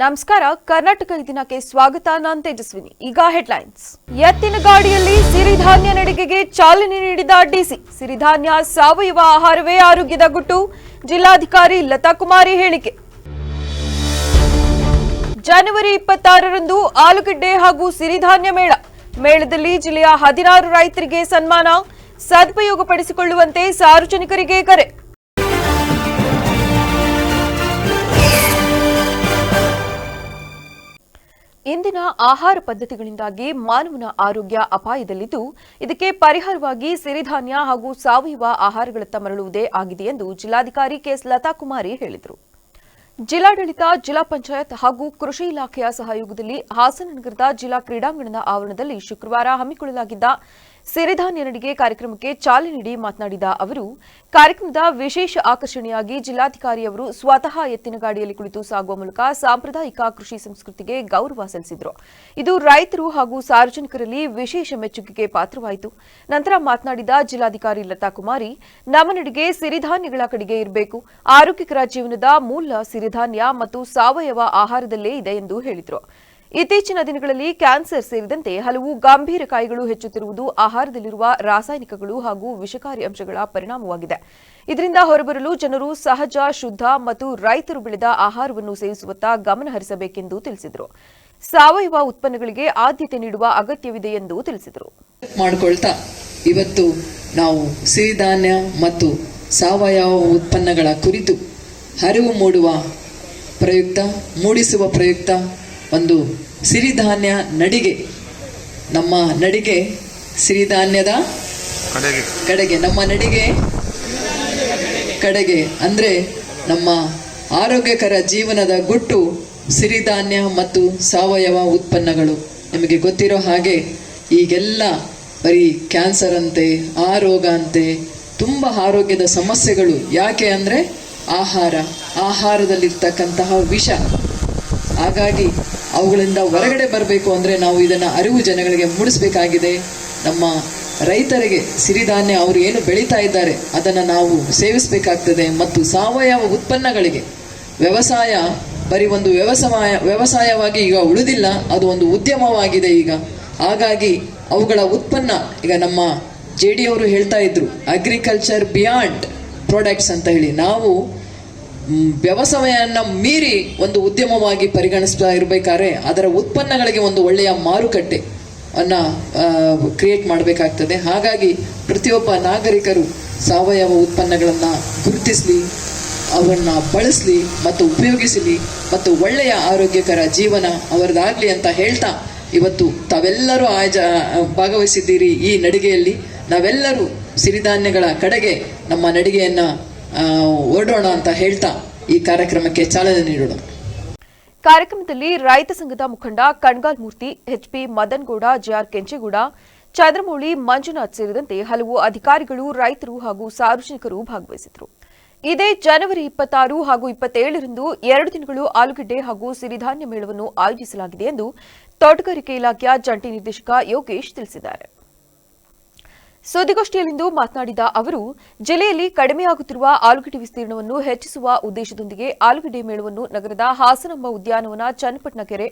ನಮಸ್ಕಾರ. ಕರ್ನಾಟಕ ದಿನಕ್ಕೆ ಸ್ವಾಗತ. ನಾನು ತೇಜಸ್ವಿನಿ. ಈಗ ಹೆಡ್ಲೈನ್ಸ್. ಎತ್ತಿನ ಗಾಡಿಯಲ್ಲಿ ಸಿರಿಧಾನ್ಯ ನಡಿಗೆಗೆ ಚಾಲನೆ ನೀಡಿದ ಡಿಸಿ. ಸಿರಿಧಾನ್ಯ ಸಾವಯವ ಆಹಾರವೇ ಆರೋಗ್ಯದ ಗುಟ್ಟು. ಜಿಲ್ಲಾಧಿಕಾರಿ ಲತಾ ಕುಮಾರಿ ಹೇಳಿಕೆ. ಜನವರಿ 26ರಂದು ಆಲೂಗಡ್ಡೆ ಹಾಗೂ ಸಿರಿಧಾನ್ಯ ಮೇಳ. ಮೇಳದಲ್ಲಿ ಜಿಲ್ಲೆಯ 16 ರೈತರಿಗೆ ಸನ್ಮಾನ. ಸದುಪಯೋಗಪಡಿಸಿಕೊಳ್ಳುವಂತೆ ಸಾರ್ವಜನಿಕರಿಗೆ ಕರೆ. ಇಂದಿನ ಆಹಾರ ಪದ್ಧತಿಗಳಿಂದಾಗಿ ಮಾನವನ ಆರೋಗ್ಯ ಅಪಾಯದಲ್ಲಿದ್ದು, ಇದಕ್ಕೆ ಪರಿಹಾರವಾಗಿ ಸಿರಿಧಾನ್ಯ ಹಾಗೂ ಸಾವಯವ ಆಹಾರಗಳತ್ತ ಮರಳುವುದೇ ಆಗಿದೆ ಎಂದು ಜಿಲ್ಲಾಧಿಕಾರಿ ಕೆಎಸ್ ಲತಾ ಕುಮಾರಿ ಹೇಳಿದರು. ಜಿಲ್ಲಾಡಳಿತ, ಜಿಲ್ಲಾ ಪಂಚಾಯತ್ ಹಾಗೂ ಕೃಷಿ ಇಲಾಖೆಯ ಸಹಯೋಗದಲ್ಲಿ ಹಾಸನ ನಗರದ ಜಿಲ್ಲಾ ಕ್ರೀಡಾಂಗಣದ ಆವರಣದಲ್ಲಿ ಶುಕ್ರವಾರ ಹಮ್ಮಿಕೊಳ್ಳಲಾಗಿದ್ದ ಸಿರಿಧಾನ್ಯ ನಡಿಗೆ ಕಾರ್ಯಕ್ರಮಕ್ಕೆ ಚಾಲನೆ ನೀಡಿ ಮಾತನಾಡಿದ ಅವರು, ಕಾರ್ಯಕ್ರಮದ ವಿಶೇಷ ಆಕರ್ಷಣೆಯಾಗಿ ಜಿಲ್ಲಾಧಿಕಾರಿಯವರು ಸ್ವತಃ ಎತ್ತಿನ ಗಾಡಿಯಲ್ಲಿ ಕುಳಿತು ಸಾಗುವ ಮೂಲಕ ಸಾಂಪ್ರದಾಯಿಕ ಕೃಷಿ ಸಂಸ್ಕೃತಿಗೆ ಗೌರವ ಸಲ್ಲಿಸಿದರು. ಇದು ರೈತರು ಹಾಗೂ ಸಾರ್ವಜನಿಕರಲ್ಲಿ ವಿಶೇಷ ಮೆಚ್ಚುಗೆಗೆ ಪಾತ್ರವಾಯಿತು. ನಂತರ ಮಾತನಾಡಿದ ಜಿಲ್ಲಾಧಿಕಾರಿ ಲತಾ ಕುಮಾರಿ, ನಮ್ಮ ನಡಿಗೆ ಸಿರಿಧಾನ್ಯಗಳ ಕಡೆಗೆ ಇರಬೇಕು. ಆರೋಗ್ಯಕರ ಜೀವನದ ಮೂಲ ಸಿರಿಧಾನ್ಯ ಮತ್ತು ಸಾವಯವ ಆಹಾರದಲ್ಲೇ ಇದೆ ಎಂದು ಹೇಳಿದರು. ಇತ್ತೀಚಿನ ದಿನಗಳಲ್ಲಿ ಕ್ಯಾನ್ಸರ್ ಸೇರಿದಂತೆ ಹಲವು ಗಂಭೀರ ಕಾಯಿಲೆಗಳು ಹೆಚ್ಚುತ್ತಿರುವುದು ಆಹಾರದಲ್ಲಿರುವ ರಾಸಾಯನಿಕಗಳು ಹಾಗೂ ವಿಷಕಾರಿ ಅಂಶಗಳ ಪರಿಣಾಮವಾಗಿದೆ. ಇದರಿಂದ ಹೊರಬರಲು ಜನರು ಸಹಜ, ಶುದ್ಧ ಮತ್ತು ರೈತರು ಬೆಳೆದ ಆಹಾರವನ್ನು ಸೇವಿಸುವತ್ತ ಗಮನ ಹರಿಸಬೇಕೆಂದು ತಿಳಿಸಿದರು. ಸಾವಯವ ಉತ್ಪನ್ನಗಳಿಗೆ ಆದ್ಯತೆ ನೀಡುವ ಅಗತ್ಯವಿದೆ ಎಂದು ತಿಳಿಸಿದರು. ಮಾಡಿಕೊಳ್ತಾ ಇವತ್ತು ನಾವು ಸಿರಿಧಾನ್ಯ ಮತ್ತು ಸಾವಯವ ಉತ್ಪನ್ನಗಳ ಕುರಿತು ಅರಿವು ಮೂಡಿಸುವ ಪ್ರಯುಕ್ತ ಒಂದು ಸಿರಿಧಾನ್ಯ ನಡಿಗೆ, ನಮ್ಮ ನಡಿಗೆ ಸಿರಿಧಾನ್ಯದ ಕಡೆಗೆ, ನಮ್ಮ ನಡಿಗೆ ಕಡೆಗೆ ಅಂದರೆ ನಮ್ಮ ಆರೋಗ್ಯಕರ ಜೀವನದ ಗುಟ್ಟು ಸಿರಿಧಾನ್ಯ ಮತ್ತು ಸಾವಯವ ಉತ್ಪನ್ನಗಳು. ನಿಮಗೆ ಗೊತ್ತಿರೋ ಹಾಗೆ ಈಗೆಲ್ಲ ಬರೀ ಕ್ಯಾನ್ಸರ್ ಅಂತೆ, ಆ ರೋಗ ಅಂತೆ, ತುಂಬ ಆರೋಗ್ಯದ ಸಮಸ್ಯೆಗಳು. ಯಾಕೆ ಅಂದರೆ ಆಹಾರದಲ್ಲಿರ್ತಕ್ಕಂತಹ ವಿಷ. ಹಾಗಾಗಿ ಅವುಗಳಿಂದ ಹೊರಗಡೆ ಬರಬೇಕು ಅಂದರೆ ನಾವು ಇದನ್ನು ಅರಿವು ಜನಗಳಿಗೆ ಮೂಡಿಸಬೇಕಾಗಿದೆ. ನಮ್ಮ ರೈತರಿಗೆ ಸಿರಿಧಾನ್ಯ ಅವರು ಏನು ಬೆಳೀತಾ ಇದ್ದಾರೆ ಅದನ್ನು ನಾವು ಸೇವಿಸಬೇಕಾಗ್ತದೆ. ಮತ್ತು ಸಾವಯವ ಉತ್ಪನ್ನಗಳಿಗೆ ವ್ಯವಸಾಯ ಬರೀ ಒಂದು ವ್ಯವಸಾಯವಾಗಿ ಈಗ ಉಳಿದಿಲ್ಲ, ಅದು ಒಂದು ಉದ್ಯಮವಾಗಿದೆ ಈಗ. ಹಾಗಾಗಿ ಅವುಗಳ ಉತ್ಪನ್ನ, ಈಗ ನಮ್ಮ JD ಅವರು ಹೇಳ್ತಾ ಇದ್ರು, ಅಗ್ರಿಕಲ್ಚರ್ ಬಿಯಾಂಡ್ ಪ್ರಾಡಕ್ಟ್ಸ್ ಅಂತ ಹೇಳಿ, ನಾವು ವ್ಯವಸಾಯವನ್ನು ಮೀರಿ ಒಂದು ಉದ್ಯಮವಾಗಿ ಪರಿಗಣಿಸ್ತಾ ಇರಬೇಕಾದ್ರೆ ಅದರ ಉತ್ಪನ್ನಗಳಿಗೆ ಒಂದು ಒಳ್ಳೆಯ ಮಾರುಕಟ್ಟೆ ಕ್ರಿಯೇಟ್ ಮಾಡಬೇಕಾಗ್ತದೆ. ಹಾಗಾಗಿ ಪ್ರತಿಯೊಬ್ಬ ನಾಗರಿಕರು ಸಾವಯವ ಉತ್ಪನ್ನಗಳನ್ನು ಗುರುತಿಸಲಿ, ಅವನ್ನು ಬಳಸಲಿ ಮತ್ತು ಉಪಯೋಗಿಸಲಿ ಮತ್ತು ಒಳ್ಳೆಯ ಆರೋಗ್ಯಕರ ಜೀವನ ಅವರದಾಗಲಿ ಅಂತ ಹೇಳ್ತಾ, ಇವತ್ತು ತಾವೆಲ್ಲರೂ ಭಾಗವಹಿಸಿದ್ದೀರಿ ಈ ನಡಿಗೆಯಲ್ಲಿ. ನಾವೆಲ್ಲರೂ ಸಿರಿಧಾನ್ಯಗಳ ಕಡೆಗೆ ನಮ್ಮ ನಡಿಗೆಯನ್ನು ಓಡೋಣ ಅಂತ ಹೇಳ್ತಾ ಈ ಕಾರ್ಯಕ್ರಮಕ್ಕೆ ಚಾಲನೆ ನೀಡೋಣ. ಕಾರ್ಯಕ್ರಮದಲ್ಲಿ ರೈತ ಸಂಘದ ಮುಖಂಡ ಕಣ್ಗಾಲ್ ಮೂರ್ತಿ, HP ಮದನ್ಗೌಡ, JR ಕೆಂಚೇಗೌಡ, ಚಂದ್ರಮೌಳಿ, ಮಂಜುನಾಥ್ ಸೇರಿದಂತೆ ಹಲವು ಅಧಿಕಾರಿಗಳು, ರೈತರು ಹಾಗೂ ಸಾರ್ವಜನಿಕರು ಭಾಗವಹಿಸಿದರು. ಇದೇ ಜನವರಿ 26 ಹಾಗೂ 27ರಂದು 2 ದಿನಗಳು ಆಲೂಗಡ್ಡೆ ಹಾಗೂ ಸಿರಿಧಾನ್ಯ ಮೇಳವನ್ನು ಆಯೋಜಿಸಲಾಗಿದೆ ಎಂದು ತೋಟಗಾರಿಕೆ ಇಲಾಖೆಯ ಜಂಟಿ ನಿರ್ದೇಶಕ ಯೋಗೇಶ್ ತಿಳಿಸಿದ್ದಾರೆ. ಸುದ್ದಿಗೋಷ್ಠಿಯಲ್ಲಿಂದು ಮಾತನಾಡಿದ ಅವರು, ಜಿಲ್ಲೆಯಲ್ಲಿ ಕಡಿಮೆಯಾಗುತ್ತಿರುವ ಆಲೂಗಡ್ಡೆ ವಿಸ್ತೀರ್ಣವನ್ನು ಹೆಚ್ಚಿಸುವ ಉದ್ದೇಶದೊಂದಿಗೆ ಆಲೂಗಡ್ಡೆ ಮೇಳವನ್ನು ನಗರದ ಹಾಸನಾಂಬ ಉದ್ಯಾನವನ, ಚನ್ನಪಟ್ಟಣ ಕೆರೆ,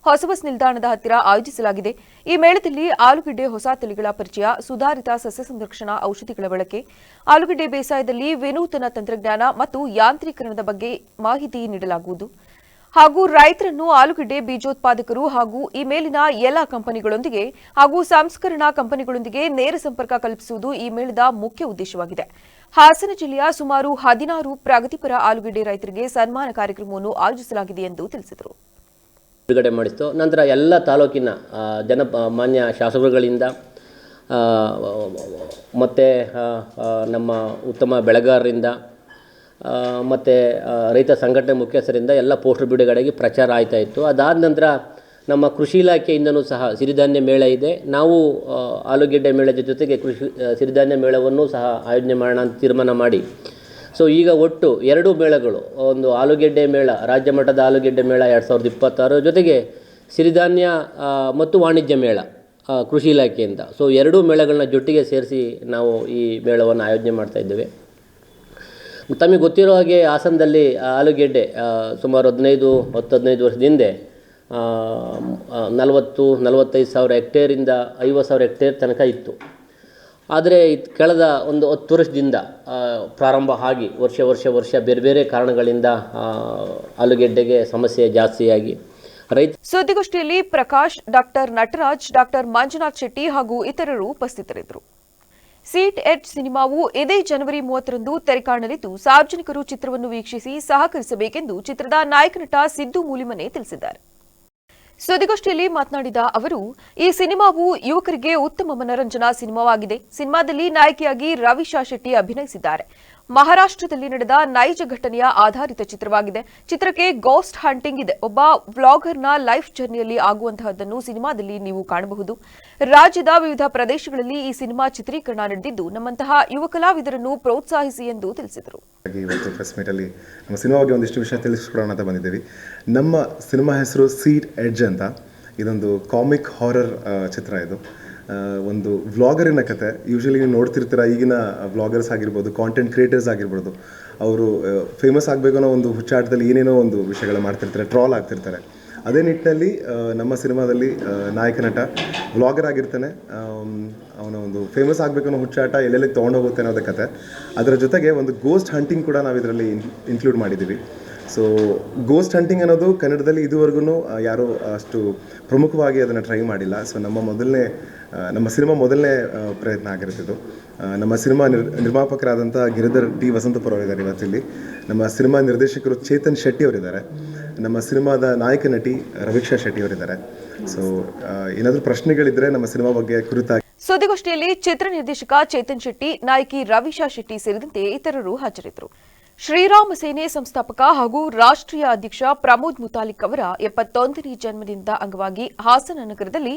ಹೊಸ ಬಸ್ ನಿಲ್ದಾಣದ ಹತ್ತಿರ ಆಯೋಜಿಸಲಾಗಿದೆ. ಈ ಮೇಳದಲ್ಲಿ ಆಲೂಗಡ್ಡೆ ಹೊಸ ತಳಿಗಳ ಪರಿಚಯ, ಸುಧಾರಿತ ಸಸ್ಯ ಸಂರಕ್ಷಣಾ ಔಷಧಿಗಳ ಬಳಕೆ, ಆಲೂಗಡ್ಡೆ ಬೇಸಾಯದಲ್ಲಿ ವಿನೂತನ ತಂತ್ರಜ್ಞಾನ ಮತ್ತು ಯಾಂತ್ರೀಕರಣದ ಬಗ್ಗೆ ಮಾಹಿತಿ ನೀಡಲಾಗುವುದು ಹಾಗೂ ರೈತರನ್ನು ಆಲೂಗಡ್ಡೆ ಬೀಜೋತ್ಪಾದಕರು ಹಾಗೂ ಈ ಮೇಲಿನ ಎಲ್ಲ ಕಂಪನಿಗಳೊಂದಿಗೆ ಹಾಗೂ ಸಂಸ್ಕರಣಾ ಕಂಪನಿಗಳೊಂದಿಗೆ ನೇರ ಸಂಪರ್ಕ ಕಲ್ಪಿಸುವುದು ಈ ಮೇಳದ ಮುಖ್ಯ ಉದ್ದೇಶವಾಗಿದೆ. ಹಾಸನ ಜಿಲ್ಲೆಯ ಸುಮಾರು 16 ಪ್ರಗತಿಪರ ಆಲೂಗಡ್ಡೆ ರೈತರಿಗೆ ಸನ್ಮಾನ ಕಾರ್ಯಕ್ರಮವನ್ನು ಆಯೋಜಿಸಲಾಗಿದೆ ಎಂದು ತಿಳಿಸಿದರು. ಬಿಡುಗಡೆ ಮಾಡಿತ್ತು. ನಂತರ ಎಲ್ಲ ತಾಲೂಕಿನ ಮಾನ್ಯ ಶಾಸಕರುಗಳಿಂದ ಮತ್ತು ನಮ್ಮ ಉತ್ತಮ ಬೆಳೆಗಾರರಿಂದ ಮತ್ತು ರೈತ ಸಂಘಟನೆ ಮುಖ್ಯಸ್ಥರಿಂದ ಎಲ್ಲ ಪೋಸ್ಟರ್ ಬಿಡುಗಡೆಗೆ ಪ್ರಚಾರ ಆಯ್ತಾ ಇತ್ತು. ಅದಾದ ನಂತರ ನಮ್ಮ ಕೃಷಿ ಇಲಾಖೆಯಿಂದನೂ ಸಹ ಸಿರಿಧಾನ್ಯ ಮೇಳ ಇದೆ. ನಾವು ಆಲೂಗೆಡ್ಡೆ ಮೇಳದ ಜೊತೆಗೆ ಸಿರಿಧಾನ್ಯ ಮೇಳವನ್ನು ಸಹ ಆಯೋಜನೆ ಮಾಡೋಣ ಅಂತ ತೀರ್ಮಾನ ಮಾಡಿ, ಸೊ ಈಗ ಒಟ್ಟು 2 ಮೇಳಗಳು, ಒಂದು ಆಲೂಗೆಡ್ಡೆ ಮೇಳ, ರಾಜ್ಯ ಮಟ್ಟದ ಆಲೂಗೆಡ್ಡೆ ಮೇಳ 2026 ಜೊತೆಗೆ ಸಿರಿಧಾನ್ಯ ಮತ್ತು ವಾಣಿಜ್ಯ ಮೇಳ ಕೃಷಿ ಇಲಾಖೆಯಿಂದ. ಸೊ 2 ಮೇಳಗಳನ್ನ ಜೊಟ್ಟಿಗೆ ಸೇರಿಸಿ ನಾವು ಈ ಮೇಳವನ್ನು ಆಯೋಜನೆ ಮಾಡ್ತಾ ಇದ್ದೇವೆ. ತಮಗೆ ಗೊತ್ತಿರೋ ಹಾಗೆ ಹಾಸನದಲ್ಲಿ ಆಲೂಗೆಡ್ಡೆ ಸುಮಾರು 15 ವರ್ಷದ ಹಿಂದೆ 40-45 ಸಾವಿರ ಹೆಕ್ಟೇರಿಂದ 50 ಸಾವಿರ ಹೆಕ್ಟೇರ್ ತನಕ ಇತ್ತು. ಆದರೆ ಕಳೆದ ಒಂದು 10 ವರ್ಷದಿಂದ ಪ್ರಾರಂಭ ಆಗಿ ವರ್ಷ ಬೇರೆ ಬೇರೆ ಕಾರಣಗಳಿಂದ ಆಲೂಗೆಡ್ಡೆಗೆ ಸಮಸ್ಯೆ ಜಾಸ್ತಿಯಾಗಿ ಸುದ್ದಿಗೋಷ್ಠಿಯಲ್ಲಿ ಪ್ರಕಾಶ್, ಡಾಕ್ಟರ್ ನಟರಾಜ್, ಡಾಕ್ಟರ್ ಮಂಜುನಾಥ್ ಶೆಟ್ಟಿ ಹಾಗೂ ಇತರರು ಉಪಸ್ಥಿತರಿದ್ದರು. ಸೀಟ್ ಎಡ್ಜ್ ಸಿನಿಮಾವು ಇದೇ ಜನವರಿ 30ರಂದು ತೆರೆ ಕಾಣಲಿದ್ದು, ಸಾರ್ವಜನಿಕರು ಚಿತ್ರವನ್ನು ವೀಕ್ಷಿಸಿ ಸಹಕರಿಸಬೇಕೆಂದು ಚಿತ್ರದ ನಾಯಕ ನಟ ಸಿದ್ದು ಮೂಲಿಮನೆ ತಿಳಿಸಿದ್ದಾರೆ. ಸುದ್ದಿಗೋಷ್ಠಿಯಲ್ಲಿ ಮಾತನಾಡಿದ ಅವರು, ಈ ಸಿನಿಮಾವು ಯುವಕರಿಗೆ ಉತ್ತಮ ಮನರಂಜನಾ ಸಿನಿಮಾವಾಗಿದೆ. ಸಿನಿಮಾದಲ್ಲಿ ನಾಯಕಿಯಾಗಿ ರವಿಶಾ ಶೆಟ್ಟಿ ಅಭಿನಯಿಸಿದ್ದಾರೆ. ಮಹಾರಾಷ್ಟ್ರದಲ್ಲಿ ನಡೆದ ನೈಜ ಘಟನೆಯ ಆಧಾರಿತ ಚಿತ್ರವಾಗಿದೆ. ಚಿತ್ರಕ್ಕೆ ಗೋಸ್ಟ್ ಹಂಟಿಂಗ್ ಇದೆ. ಒಬ್ಬ ವ್ಲಾಗರ್ನ ಲೈಫ್ ಜರ್ನಿಯಲ್ಲಿ ಆಗುವಂತಹದ್ದನ್ನು ಸಿನಿಮಾದಲ್ಲಿ ನೀವು ಕಾಣಬಹುದು. ರಾಜ್ಯದ ವಿವಿಧ ಪ್ರದೇಶಗಳಲ್ಲಿ ಈ ಸಿನಿಮಾ ಚಿತ್ರೀಕರಣ ನಡೆದಿದ್ದು, ನಮ್ಮಂತಹ ಯುವ ಕಲಾವಿದರನ್ನು ಪ್ರೋತ್ಸಾಹಿಸಿ ಎಂದು ತಿಳಿಸಿದರು. ಇವತ್ತು ಪ್ರೆಸ್ ಮೀಟಲ್ಲಿ ನಮ್ಮ ಸಿನಿಮಾ ಬಗ್ಗೆ ಒಂದಿಷ್ಟು ವಿಷಯ ತಿಳಿಸ್ಕೊಡೋಣ ಅಂತ ಬಂದಿದ್ದೀವಿ. ನಮ್ಮ ಸಿನಿಮಾ ಹೆಸರು ಸೀಟ್ ಎಡ್ಜ್ ಅಂತ. ಇದೊಂದು ಕಾಮಿಕ್ ಹಾರರ್ ಚಿತ್ರ. ಇದು ಒಂದು ವ್ಲಾಗರಿನ ಕತೆ. ಯೂಶಲಿ ನೀವು ನೋಡ್ತಿರ್ತೀರ, ಈಗಿನ ವ್ಲಾಗರ್ಸ್ ಆಗಿರ್ಬೋದು, ಕಾಂಟೆಂಟ್ ಕ್ರಿಯೇಟರ್ಸ್ ಆಗಿರ್ಬೋದು, ಅವರು ಫೇಮಸ್ ಆಗಬೇಕು ಅನ್ನೋ ಒಂದು ಹುಚ್ಚಾಟದಲ್ಲಿ ಏನೇನೋ ಒಂದು ವಿಷಯಗಳು ಮಾಡ್ತಿರ್ತಾರೆ, ಟ್ರಾಲ್ ಆಗ್ತಿರ್ತಾರೆ. ಅದೇ ನಿಟ್ಟಿನಲ್ಲಿ ನಮ್ಮ ಸಿನಿಮಾದಲ್ಲಿ ನಾಯಕ ನಟ ವ್ಲಾಗರ್ ಆಗಿರ್ತಾನೆ. ಅವನ ಒಂದು ಫೇಮಸ್ ಆಗಬೇಕು ಅನ್ನೋ ಹುಚ್ಚಾಟ ಎಲ್ಲೆಲ್ಲಿ ತೊಗೊಂಡೋಗುತ್ತೆ ಅನ್ನೋದೇ ಕತೆ. ಅದರ ಜೊತೆಗೆ ಒಂದು ಗೋಸ್ಟ್ ಹಂಟಿಂಗ್ ಕೂಡ ನಾವು ಇದರಲ್ಲಿ ಇನ್ಕ್ಲೂಡ್ ಮಾಡಿದ್ದೀವಿ. ಸೊ ಗೋಸ್ಟ್ ಹಂಟಿಂಗ್ ಅನ್ನೋದು ಕನ್ನಡದಲ್ಲಿ ಇದುವರೆಗೂ ಯಾರೂ ಅಷ್ಟು ಪ್ರಮುಖವಾಗಿ ಅದನ್ನು ಟ್ರೈ ಮಾಡಿಲ್ಲ. ಸೊ ನಮ್ಮ ಸಿನಿಮಾ ಮೊದಲನೇ ಪ್ರಯತ್ನ ಆಗಿರುತ್ತಿದ್ದು. ನಮ್ಮ ಸಿನಿಮಾ ನಿರ್ಮಾಪಕರಾದಂಥ ಗಿರಿಧರ್ ಟಿ ವಸಂತಪುರ ಅವರಿದ್ದಾರೆ ಇವತ್ತಿಲ್ಲಿ. ನಮ್ಮ ಸಿನಿಮಾ ನಿರ್ದೇಶಕರು ಚೇತನ್ ಶೆಟ್ಟಿ ಅವರಿದ್ದಾರೆ. ನಮ್ಮ ಸಿನಿಮಾದ ನಾಯಕ ನಟಿ ರವಿಶಾ ಶೆಟ್ಟಿ ಅವರಿದ್ದಾರೆ. ಸೊ ಏನಾದರೂ ಪ್ರಶ್ನೆಗಳಿದ್ರೆ ನಮ್ಮ ಸಿನಿಮಾ ಬಗ್ಗೆ ಕುರಿತಾಗಿ ಸುದ್ದಿಗೋಷ್ಠಿಯಲ್ಲಿ ಚಿತ್ರ ನಿರ್ದೇಶಕ ಚೇತನ್ ಶೆಟ್ಟಿ, ನಾಯಕಿ ರವಿಶಾ ಶೆಟ್ಟಿ ಸೇರಿದಂತೆ ಇತರರು ಹಾಜರಿದ್ದರು. ಶ್ರೀರಾಮ ಸೇನೆ ಸಂಸ್ಥಾಪಕ ಹಾಗೂ ರಾಷ್ಟ್ರೀಯ ಅಧ್ಯಕ್ಷ ಪ್ರಮೋದ್ ಮುತಾಲಿಕ್ ಅವರ 71ನೇ ಜನ್ಮದಿನದ ಅಂಗವಾಗಿ ಹಾಸನ ನಗರದಲ್ಲಿ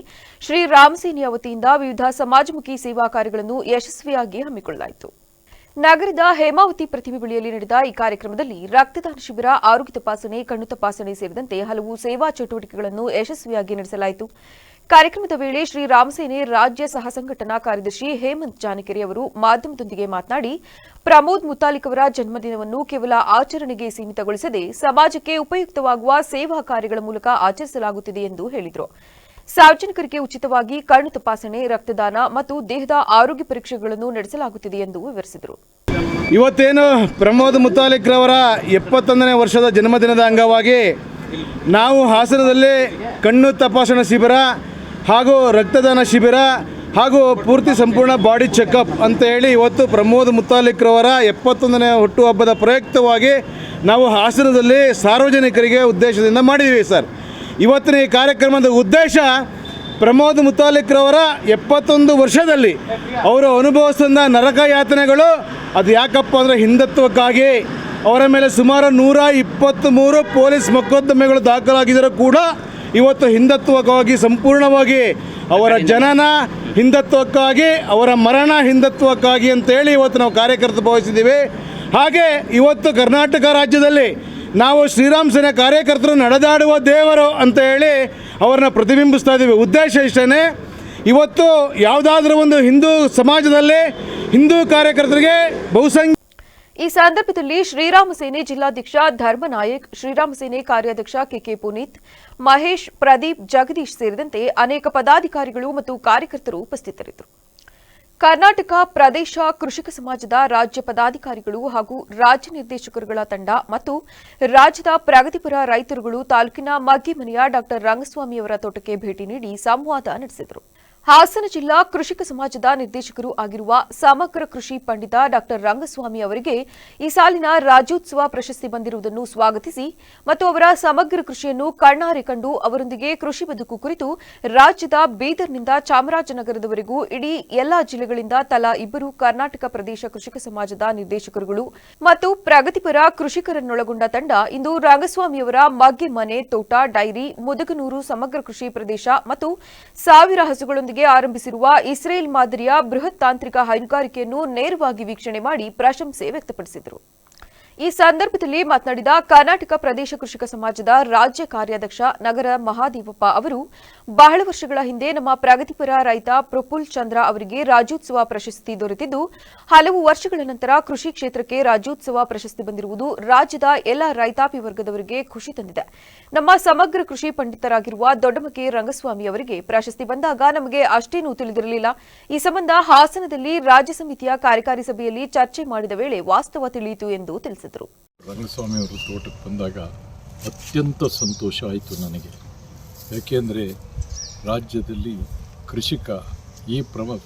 ಶ್ರೀರಾಮ ಸೇನೆಯ ವತಿಯಿಂದ ವಿವಿಧ ಸಮಾಜಮುಖಿ ಸೇವಾ ಕಾರ್ಯಗಳನ್ನು ಯಶಸ್ವಿಯಾಗಿ ಹಮ್ಮಿಕೊಳ್ಳಲಾಯಿತು. ನಗರದ ಹೇಮಾವತಿ ಪ್ರತಿಮೆ ಬಳಿಯಲ್ಲಿ ನಡೆದ ಈ ಕಾರ್ಯಕ್ರಮದಲ್ಲಿ ರಕ್ತದಾನ ಶಿಬಿರ, ಆರೋಗ್ಯ ತಪಾಸಣೆ, ಕಣ್ಣು ತಪಾಸಣೆ ಸೇರಿದಂತೆ ಹಲವು ಸೇವಾ ಚಟುವಟಿಕೆಗಳನ್ನು ಯಶಸ್ವಿಯಾಗಿ ನಡೆಸಲಾಯಿತು. ಕಾರ್ಯಕ್ರಮದ ವೇಳೆ ಶ್ರೀರಾಮಸೇನೆ ರಾಜ್ಯ ಸಹ ಸಂಘಟನಾ ಕಾರ್ಯದರ್ಶಿ ಹೇಮಂತ್ ಜಾನಕೆರೆ ಅವರು ಮಾಧ್ಯಮದೊಂದಿಗೆ ಮಾತನಾಡಿ, ಪ್ರಮೋದ್ ಮುತಾಲಿಕ್ ಅವರ ಜನ್ಮದಿನವನ್ನು ಕೇವಲ ಆಚರಣೆಗೆ ಸೀಮಿತಗೊಳಿಸದೆ ಸಮಾಜಕ್ಕೆ ಉಪಯುಕ್ತವಾಗುವ ಸೇವಾ ಕಾರ್ಯಗಳ ಮೂಲಕ ಆಚರಿಸಲಾಗುತ್ತಿದೆ ಎಂದು ಹೇಳಿದರು. ಸಾರ್ವಜನಿಕರಿಗೆ ಉಚಿತವಾಗಿ ಕಣ್ಣು ತಪಾಸಣೆ, ರಕ್ತದಾನ ಮತ್ತು ದೇಹದ ಆರೋಗ್ಯ ಪರೀಕ್ಷೆಗಳನ್ನು ನಡೆಸಲಾಗುತ್ತಿದೆ ಎಂದು ವಿವರಿಸಿದರು. ಇವತ್ತೇನು ಪ್ರಮೋದ್ ಮುತಾಲಿಕ್ ರವರ 71ನೇ ವರ್ಷದ ಜನ್ಮದಿನದ ಅಂಗವಾಗಿ ನಾವು ಹಾಸನದಲ್ಲಿ ಕಣ್ಣು ತಪಾಸಣಾ ಶಿಬಿರ ಹಾಗೂ ರಕ್ತದಾನ ಶಿಬಿರ ಹಾಗೂ ಪೂರ್ತಿ ಸಂಪೂರ್ಣ ಬಾಡಿ ಚೆಕಪ್ ಅಂತ ಹೇಳಿ ಇವತ್ತು ಪ್ರಮೋದ್ ಮುತಾಲಿಕ್ ರವರ 71ನೇ ಹುಟ್ಟುಹಬ್ಬದ ಪ್ರಯುಕ್ತವಾಗಿ ನಾವು ಹಾಸನದಲ್ಲಿ ಸಾರ್ವಜನಿಕರಿಗೆ ಉದ್ದೇಶದಿಂದ ಮಾಡಿದ್ದೀವಿ ಸರ್. ಇವತ್ತಿನ ಈ ಕಾರ್ಯಕ್ರಮದ ಉದ್ದೇಶ ಪ್ರಮೋದ್ ಮುತಾಲಿಕ್ ರವರ 71 ವರ್ಷದಲ್ಲಿ ಅವರು ಅನುಭವಿಸಿದ ನರಕ ಯಾತನೆಗಳು ಅದು ಯಾಕಪ್ಪ ಅಂದರೆ ಹಿಂದುತ್ವಕ್ಕಾಗಿ ಅವರ ಮೇಲೆ ಸುಮಾರು 123 ಪೊಲೀಸ್ ಮೊಕದ್ದಮೆಗಳು ದಾಖಲಾಗಿದ್ದರೂ ಕೂಡ ಇವತ್ತು ಹಿಂದುತ್ವಕ್ಕಾಗಿ ಸಂಪೂರ್ಣವಾಗಿ ಅವರ ಜನನ ಹಿಂದುತ್ವಕ್ಕಾಗಿ, ಅವರ ಮರಣ ಹಿಂದುತ್ವಕ್ಕಾಗಿ ಅಂತೇಳಿ ಇವತ್ತು ನಾವು ಕಾರ್ಯಕರ್ತರು ಭಾವಿಸಿದ್ದೀವಿ. ಹಾಗೆ ಇವತ್ತು ಕರ್ನಾಟಕ ರಾಜ್ಯದಲ್ಲಿ ನಾವು ಶ್ರೀರಾಮ ಸೇನೆ ಕಾರ್ಯಕರ್ತರು ನಡೆದಾಡುವ ದೇವರು ಅಂತ ಹೇಳಿ ಅವರನ್ನ ಪ್ರತಿಬಿಂಬಿಸ್ತಾ ಇದ್ದೀವಿ. ಉದ್ದೇಶ ಇಷ್ಟೇ, ಇವತ್ತು ಯಾವುದಾದ್ರೂ ಒಂದು ಹಿಂದೂ ಸಮಾಜದಲ್ಲಿ ಹಿಂದೂ ಕಾರ್ಯಕರ್ತರಿಗೆ ಬಹುಸಂಖ್ಯೆ. ಈ ಸಂದರ್ಭದಲ್ಲಿ ಶ್ರೀರಾಮ ಸೇನೆ ಜಿಲ್ಲಾಧ್ಯಕ್ಷ ಧರ್ಮನಾಯಕ್, ಶ್ರೀರಾಮ ಸೇನೆ ಕಾರ್ಯಾಧ್ಯಕ್ಷ ಕೆಕೆ ಪುನೀತ್, ಮಹೇಶ್, ಪ್ರದೀಪ್, ಜಗದೀಶ್ ಸೇರಿದಂತೆ ಅನೇಕ ಪದಾಧಿಕಾರಿಗಳು ಮತ್ತು ಕಾರ್ಯಕರ್ತರು ಉಪಸ್ಥಿತರಿದ್ದರು. ಕರ್ನಾಟಕ ಪ್ರದೇಶ ಕೃಷಿಕ ಸಮಾಜದ ರಾಜ್ಯ ಪದಾಧಿಕಾರಿಗಳು ಹಾಗೂ ರಾಜ್ಯ ನಿರ್ದೇಶಕರುಗಳ ತಂಡ ಮತ್ತು ರಾಜ್ಯದ ಪ್ರಗತಿಪರ ರೈತರುಗಳು ತಾಲೂಕಿನ ಮಗ್ಗಿಮನೆಯ ಡಾ ರಂಗಸ್ವಾಮಿಯವರ ತೋಟಕ್ಕೆ ಭೇಟಿ ನೀಡಿ ಸಂವಾದ ನಡೆಸಿದರು. ಹಾಸನ ಜಿಲ್ಲಾ ಕೃಷಿಕ ಸಮಾಜದ ನಿರ್ದೇಶಕರು ಆಗಿರುವ ಸಮಗ್ರ ಕೃಷಿ ಪಂಡಿತ ಡಾ ರಂಗಸ್ವಾಮಿ ಅವರಿಗೆ ಈ ಸಾಲಿನ ರಾಜ್ಯೋತ್ಸವ ಪ್ರಶಸ್ತಿ ಬಂದಿರುವುದನ್ನು ಸ್ವಾಗತಿಸಿ ಮತ್ತು ಅವರ ಸಮಗ್ರ ಕೃಷಿಯನ್ನು ಕಣ್ಣಾರೆ ಕಂಡು ಅವರೊಂದಿಗೆ ಕೃಷಿ ಬದುಕು ಕುರಿತು ರಾಜ್ಯದ ಬೀದರ್ನಿಂದ ಚಾಮರಾಜನಗರದವರೆಗೂ ಇಡೀ ಎಲ್ಲಾ ಜಿಲ್ಲೆಗಳಿಂದ ತಲಾ 2 ಕರ್ನಾಟಕ ಪ್ರದೇಶ ಕೃಷಿಕ ಸಮಾಜದ ನಿರ್ದೇಶಕರುಗಳು ಮತ್ತು ಪ್ರಗತಿಪರ ಕೃಷಿಕರನ್ನೊಳಗೊಂಡ ತಂಡ ಇಂದು ರಂಗಸ್ವಾಮಿಯವರ ಮಗ್ಗೆ ಮನೆ, ತೋಟ, ಡೈರಿ, ಮುದಗನೂರು ಸಮಗ್ರ ಕೃಷಿ ಪ್ರದೇಶ ಮತ್ತು 1000 ಹಸುಗಳೊಂದಿಗೆ ಆರಂಭಿಸಿರುವ ಇಸ್ರೇಲ್ ಮಾದರಿಯ ಬೃಹತ್ ತಾಂತ್ರಿಕ ಹೈನುಗಾರಿಕೆಯನ್ನು ನೇರವಾಗಿ ವೀಕ್ಷಣೆ ಮಾಡಿ ಪ್ರಶಂಸೆ ವ್ಯಕ್ತಪಡಿಸಿದರು. ಈ ಸಂದರ್ಭದಲ್ಲಿ ಮಾತನಾಡಿದ ಕರ್ನಾಟಕ ಪ್ರದೇಶ ಕೃಷಿಕ ಸಮಾಜದ ರಾಜ್ಯ ಕಾರ್ಯಾಧ್ಯಕ್ಷ ನಗರ ಮಹಾದೇವಪ್ಪ ಅವರು ಬಹಳ ವರ್ಷಗಳ ಹಿಂದೆ ನಮ್ಮ ಪ್ರಗತಿಪರ ರೈತ ಪ್ರಫುಲ್ ಚಂದ್ರ ಅವರಿಗೆ ರಾಜ್ಯೋತ್ಸವ ಪ್ರಶಸ್ತಿ ದೊರೆತಿದ್ದು ಹಲವು ವರ್ಷಗಳ ನಂತರ ಕೃಷಿ ಕ್ಷೇತ್ರಕ್ಕೆ ರಾಜ್ಯೋತ್ಸವ ಪ್ರಶಸ್ತಿ ಬಂದಿರುವುದು ರಾಜ್ಯದ ಎಲ್ಲ ರೈತಾಪಿ ವರ್ಗದವರಿಗೆ ಖುಷಿ ತಂದಿದೆ. ನಮ್ಮ ಸಮಗ್ರ ಕೃಷಿ ಪಂಡಿತರಾಗಿರುವ ದೊಡ್ಡಮಗ್ಗೆ ರಂಗಸ್ವಾಮಿ ಅವರಿಗೆ ಪ್ರಶಸ್ತಿ ಬಂದಾಗ ನಮಗೆ ಅಷ್ಟೇನೂ ತಿಳಿದಿರಲಿಲ್ಲ. ಈ ಸಂಬಂಧ ಹಾಸನದಲ್ಲಿ ರಾಜ್ಯ ಸಮಿತಿಯ ಕಾರ್ಯಕಾರಿ ಸಭೆಯಲ್ಲಿ ಚರ್ಚೆ ಮಾಡಿದ ವೇಳೆ ವಾಸ್ತವ ತಿಳಿಯಿತು ಎಂದು ತಿಳಿಸಿದರು. ರಂಗಸ್ವಾಮಿ ಅವರು ತೋಟಕ್ಕೆ ಬಂದಾಗ ಅತ್ಯಂತ ಸಂತೋಷ ಆಯಿತು ನನಗೆ. ಯಾಕೆಂದರೆ ರಾಜ್ಯದಲ್ಲಿ ಕೃಷಿಕ ಈ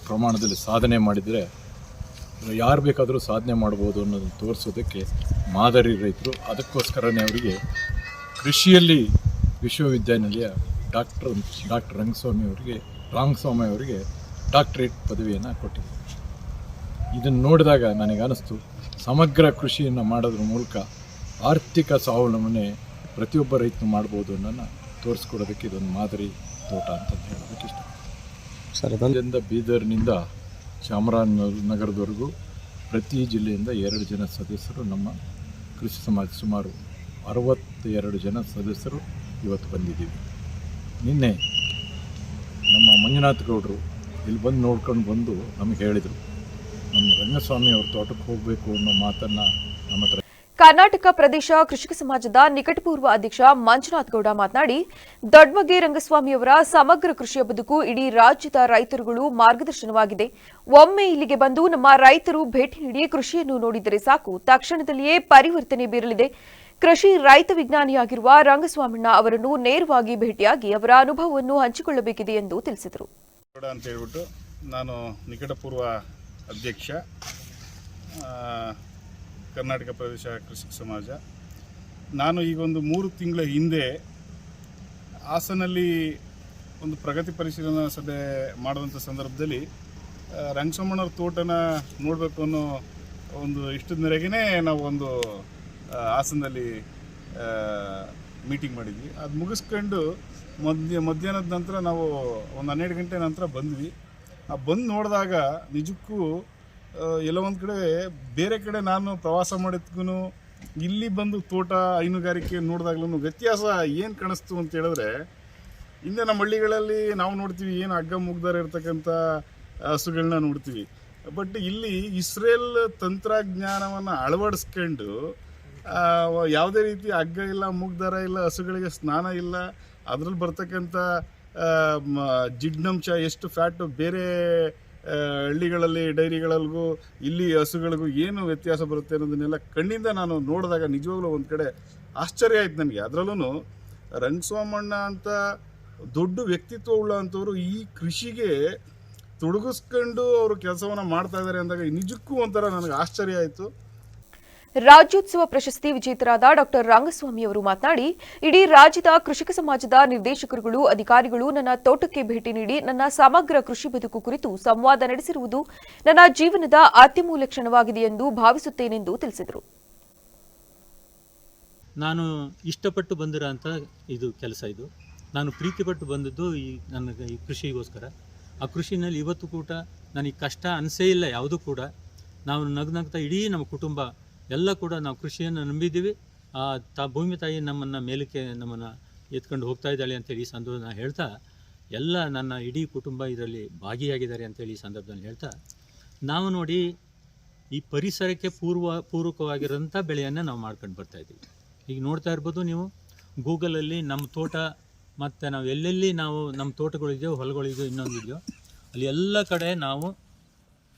ಪ್ರಮಾಣದಲ್ಲಿ ಸಾಧನೆ ಮಾಡಿದರೆ ಯಾರು ಬೇಕಾದರೂ ಸಾಧನೆ ಮಾಡ್ಬೋದು ಅನ್ನೋದನ್ನು ತೋರಿಸೋದಕ್ಕೆ ಮಾದರಿ ರೈತರು. ಅದಕ್ಕೋಸ್ಕರನೇ ಅವರಿಗೆ ಕೃಷಿಯಲ್ಲಿ ವಿಶ್ವವಿದ್ಯಾನಿಲಯ ಡಾಕ್ಟರ್ ರಂಗಸ್ವಾಮಿ ಅವರಿಗೆ ಡಾಕ್ಟರೇಟ್ ಪದವಿಯನ್ನು ಕೊಟ್ಟಿದೆ. ಇದನ್ನು ನೋಡಿದಾಗ ನನಗೆ ಅನ್ನಿಸ್ತು, ಸಮಗ್ರ ಕೃಷಿಯನ್ನು ಮಾಡೋದ್ರ ಮೂಲಕ ಆರ್ಥಿಕ ಸ್ವಾವಲಂಬನೆ ಪ್ರತಿಯೊಬ್ಬ ರೈತನು ಮಾಡ್ಬೋದು ಅನ್ನೋದನ್ನು ತೋರಿಸ್ಕೊಡೋದಕ್ಕೆ ಇದೊಂದು ಮಾದರಿ ತೋಟ ಅಂತ ಹೇಳೋದಕ್ಕೆ ಇಷ್ಟ. ಇದರಿಂದ ಬೀದರ್ನಿಂದ ಚಾಮರಾಜನಗರದವರೆಗೂ ಪ್ರತಿ ಜಿಲ್ಲೆಯಿಂದ 2 ಜನ ಸದಸ್ಯರು ನಮ್ಮ ಕೃಷಿ ಸಮಾಜ ಸುಮಾರು 62 ಜನ ಸದಸ್ಯರು ಇವತ್ತು ಬಂದಿದ್ದೀವಿ. ನಿನ್ನೆ ನಮ್ಮ ಮಂಜುನಾಥ್ ಗೌಡರು ಇಲ್ಲಿ ನೋಡ್ಕೊಂಡು ಬಂದು ನಮಗೆ ಹೇಳಿದರು, ನಮ್ಮ ರಂಗಸ್ವಾಮಿ ಅವ್ರ ತೋಟಕ್ಕೆ ಹೋಗಬೇಕು ಅನ್ನೋ ಮಾತನ್ನು ನಮ್ಮ ಹತ್ರ. ಕರ್ನಾಟಕ ಪ್ರದೇಶ ಕೃಷಿಕ ಸಮಾಜದ ನಿಕಟಪೂರ್ವ ಅಧ್ಯಕ್ಷ ಮಂಜುನಾಥ್ ಗೌಡ ಮಾತನಾಡಿ, ದೊಡ್ಡಮಗ್ಗೆ ರಂಗಸ್ವಾಮಿಯವರ ಸಮಗ್ರ ಕೃಷಿಯ ಬದುಕು ಇಡೀ ರಾಜ್ಯದ ರೈತರುಗಳು ಮಾರ್ಗದರ್ಶನವಾಗಿದೆ. ಒಮ್ಮೆ ಇಲ್ಲಿಗೆ ಬಂದು ನಮ್ಮ ರೈತರು ಭೇಟಿ ನೀಡಿ ಕೃಷಿಯನ್ನು ನೋಡಿದರೆ ಸಾಕು, ತಕ್ಷಣದಲ್ಲಿಯೇ ಪರಿವರ್ತನೆ ಬೀರಲಿದೆ. ಕೃಷಿ ರೈತ ವಿಜ್ಞಾನಿಯಾಗಿರುವ ರಂಗಸ್ವಾಮಣ್ಣ ಅವರನ್ನು ನೇರವಾಗಿ ಭೇಟಿಯಾಗಿ ಅವರ ಅನುಭವವನ್ನು ಹಂಚಿಕೊಳ್ಳಬೇಕಿದೆ ಎಂದು ತಿಳಿಸಿದರು. ಅಂತ ಹೇಳ್ಬಿಟ್ಟು ನಾನು ನಿಕಟಪೂರ್ವ ಅಧ್ಯಕ್ಷ, ಕರ್ನಾಟಕ ಪ್ರದೇಶ ಕೃಷಿ ಸಮಾಜ. ನಾನು ಈಗ ಒಂದು 3 ತಿಂಗಳ ಹಿಂದೆ ಹಾಸನಲ್ಲಿ ಒಂದು ಪ್ರಗತಿ ಪರಿಶೀಲನಾ ಸಭೆ ಮಾಡಿದಂಥ ಸಂದರ್ಭದಲ್ಲಿ ರಂಗಸ್ವಾಮಣ್ಣವ್ರ ತೋಟನ ನೋಡಬೇಕು ಅನ್ನೋ ಒಂದು ಇಷ್ಟದ ಮೇರೆಗೆ ನಾವು ಒಂದು ಹಾಸನದಲ್ಲಿ ಮೀಟಿಂಗ್ ಮಾಡಿದ್ವಿ. ಅದು ಮುಗಿಸ್ಕೊಂಡು ಮಧ್ಯಾಹ್ನದ ನಂತರ ನಾವು ಒಂದು 12 ಗಂಟೆ ನಂತರ ಬಂದ್ವಿ. ಬಂದು ನೋಡಿದಾಗ ನಿಜಕ್ಕೂ ಎಲ್ಲೋ ಒಂದು ಕಡೆ ಬೇರೆ ಕಡೆ ನಾನು ಪ್ರವಾಸ ಮಾಡಿದ್ಗೂ ಇಲ್ಲಿ ಬಂದು ತೋಟ ಹೈನುಗಾರಿಕೆ ನೋಡಿದಾಗ್ಲೂ ವ್ಯತ್ಯಾಸ ಏನು ಕಾಣಿಸ್ತು ಅಂತ ಹೇಳಿದ್ರೆ, ಹಿಂದೆ ನಮ್ಮ ಹಳ್ಳಿಗಳಲ್ಲಿ ನಾವು ನೋಡ್ತೀವಿ ಏನು ಹಗ್ಗ ಮುಗ್ದಾರ ಇರ್ತಕ್ಕಂಥ ಹಸುಗಳನ್ನ ನೋಡ್ತೀವಿ. ಬಟ್ ಇಲ್ಲಿ ಇಸ್ರೇಲ್ ತಂತ್ರಜ್ಞಾನವನ್ನು ಅಳವಡಿಸ್ಕೊಂಡು ಯಾವುದೇ ರೀತಿ ಹಗ್ಗ ಇಲ್ಲ, ಮುಗ್ದಾರ ಇಲ್ಲ, ಹಸುಗಳಿಗೆ ಸ್ನಾನ ಇಲ್ಲ, ಅದರಲ್ಲಿ ಬರ್ತಕ್ಕಂಥ ಜಿಡ್ನಂಶ ಎಷ್ಟು ಫ್ಯಾಟು ಬೇರೆ ಹಳ್ಳಿಗಳಲ್ಲಿ ಡೈರಿಗಳಲ್ಲಿಗೂ ಇಲ್ಲಿ ಹಸುಗಳಿಗೂ ಏನು ವ್ಯತ್ಯಾಸ ಬರುತ್ತೆ ಅನ್ನೋದನ್ನೆಲ್ಲ ಕಣ್ಣಿಂದ ನಾನು ನೋಡಿದಾಗ ನಿಜವಾಗ್ಲೂ ಒಂದು ಕಡೆ ಆಶ್ಚರ್ಯ ಆಯ್ತು ನನಗೆ. ಅದರಲ್ಲೂ ರಂಗಸ್ವಾಮಣ್ಣ ಅಂತ ದೊಡ್ಡ ವ್ಯಕ್ತಿತ್ವ ಉಳ್ಳ ಅಂಥವ್ರು ಈ ಕೃಷಿಗೆ ತೊಡಗಿಸ್ಕೊಂಡು ಅವರು ಕೆಲಸವನ್ನು ಮಾಡ್ತಾ ಇದ್ದಾರೆ ಅಂದಾಗ ನಿಜಕ್ಕೂ ಒಂಥರ ನನಗೆ ಆಶ್ಚರ್ಯ ಆಯಿತು. ರಾಜ್ಯೋತ್ಸವ ಪ್ರಶಸ್ತಿ ವಿಜೇತರಾದ ಡಾ ರಂಗಸ್ವಾಮಿ ಅವರು ಮಾತನಾಡಿ, ಇಡೀ ರಾಜ್ಯದ ಕೃಷಿಕ ಸಮಾಜದ ನಿರ್ದೇಶಕರುಗಳು, ಅಧಿಕಾರಿಗಳು ನನ್ನ ತೋಟಕ್ಕೆ ಭೇಟಿ ನೀಡಿ ನನ್ನ ಸಮಗ್ರ ಕೃಷಿ ಬದುಕು ಕುರಿತು ಸಂವಾದ ನಡೆಸಿರುವುದು ನನ್ನ ಜೀವನದ ಅತ್ಯಮೂಲ್ಯ ಕ್ಷಣವಾಗಿದೆ ಎಂದು ಭಾವಿಸುತ್ತೇನೆಂದು ತಿಳಿಸಿದರು. ನಾನು ಇಷ್ಟಪಟ್ಟು ಬಂದಿರೋಂಥ ಇದು ಕೆಲಸ, ಇದು ನಾನು ಪ್ರೀತಿಪಟ್ಟು ಬಂದದ್ದು ನನ್ನ ಈ ಕೃಷಿಗೋಸ್ಕರ. ಆ ಕೃಷಿನಲ್ಲಿ ಇವತ್ತು ಕೂಡ ನನಗೆ ಕಷ್ಟ ಅನಿಸೇ ಇಲ್ಲ ಯಾವುದೂ ಕೂಡ. ನಾವು ನಗ್ನಗ್ತಾ ಇಡೀ ನಮ್ಮ ಕುಟುಂಬ ಎಲ್ಲ ಕೂಡ ನಾವು ಕೃಷಿಯನ್ನು ನಂಬಿದ್ದೀವಿ. ಭೂಮಿ ತಾಯಿ ನಮ್ಮನ್ನು ಮೇಲಕ್ಕೆ ನಮ್ಮನ್ನು ಎತ್ಕೊಂಡು ಹೋಗ್ತಾ ಇದ್ದಾಳೆ ಅಂತೇಳಿ ಈ ಸಂದರ್ಭದಲ್ಲಿ ನಾನು ಹೇಳ್ತಾ, ಎಲ್ಲ ನನ್ನ ಇಡೀ ಕುಟುಂಬ ಇದರಲ್ಲಿ ಭಾಗಿಯಾಗಿದ್ದಾರೆ ಅಂತೇಳಿ ಈ ಸಂದರ್ಭದಲ್ಲಿ ಹೇಳ್ತಾ, ನಾವು ನೋಡಿ ಈ ಪರಿಸರಕ್ಕೆ ಪೂರಕವಾಗಿರೋಂಥ ಬೆಳೆಯನ್ನು ನಾವು ಮಾಡ್ಕೊಂಡು ಬರ್ತಾಯಿದ್ದೀವಿ. ಈಗ ನೋಡ್ತಾ ಇರ್ಬೋದು ನೀವು ಗೂಗಲಲ್ಲಿ ನಮ್ಮ ತೋಟ ಮತ್ತು ನಾವು ಎಲ್ಲೆಲ್ಲಿ ನಾವು ನಮ್ಮ ತೋಟಗಳಿದೆಯೋ, ಹೊಲಗಳಿದೆಯೋ, ಇನ್ನೊಂದಿದೆಯೋ ಅಲ್ಲಿ ಎಲ್ಲ ಕಡೆ ನಾವು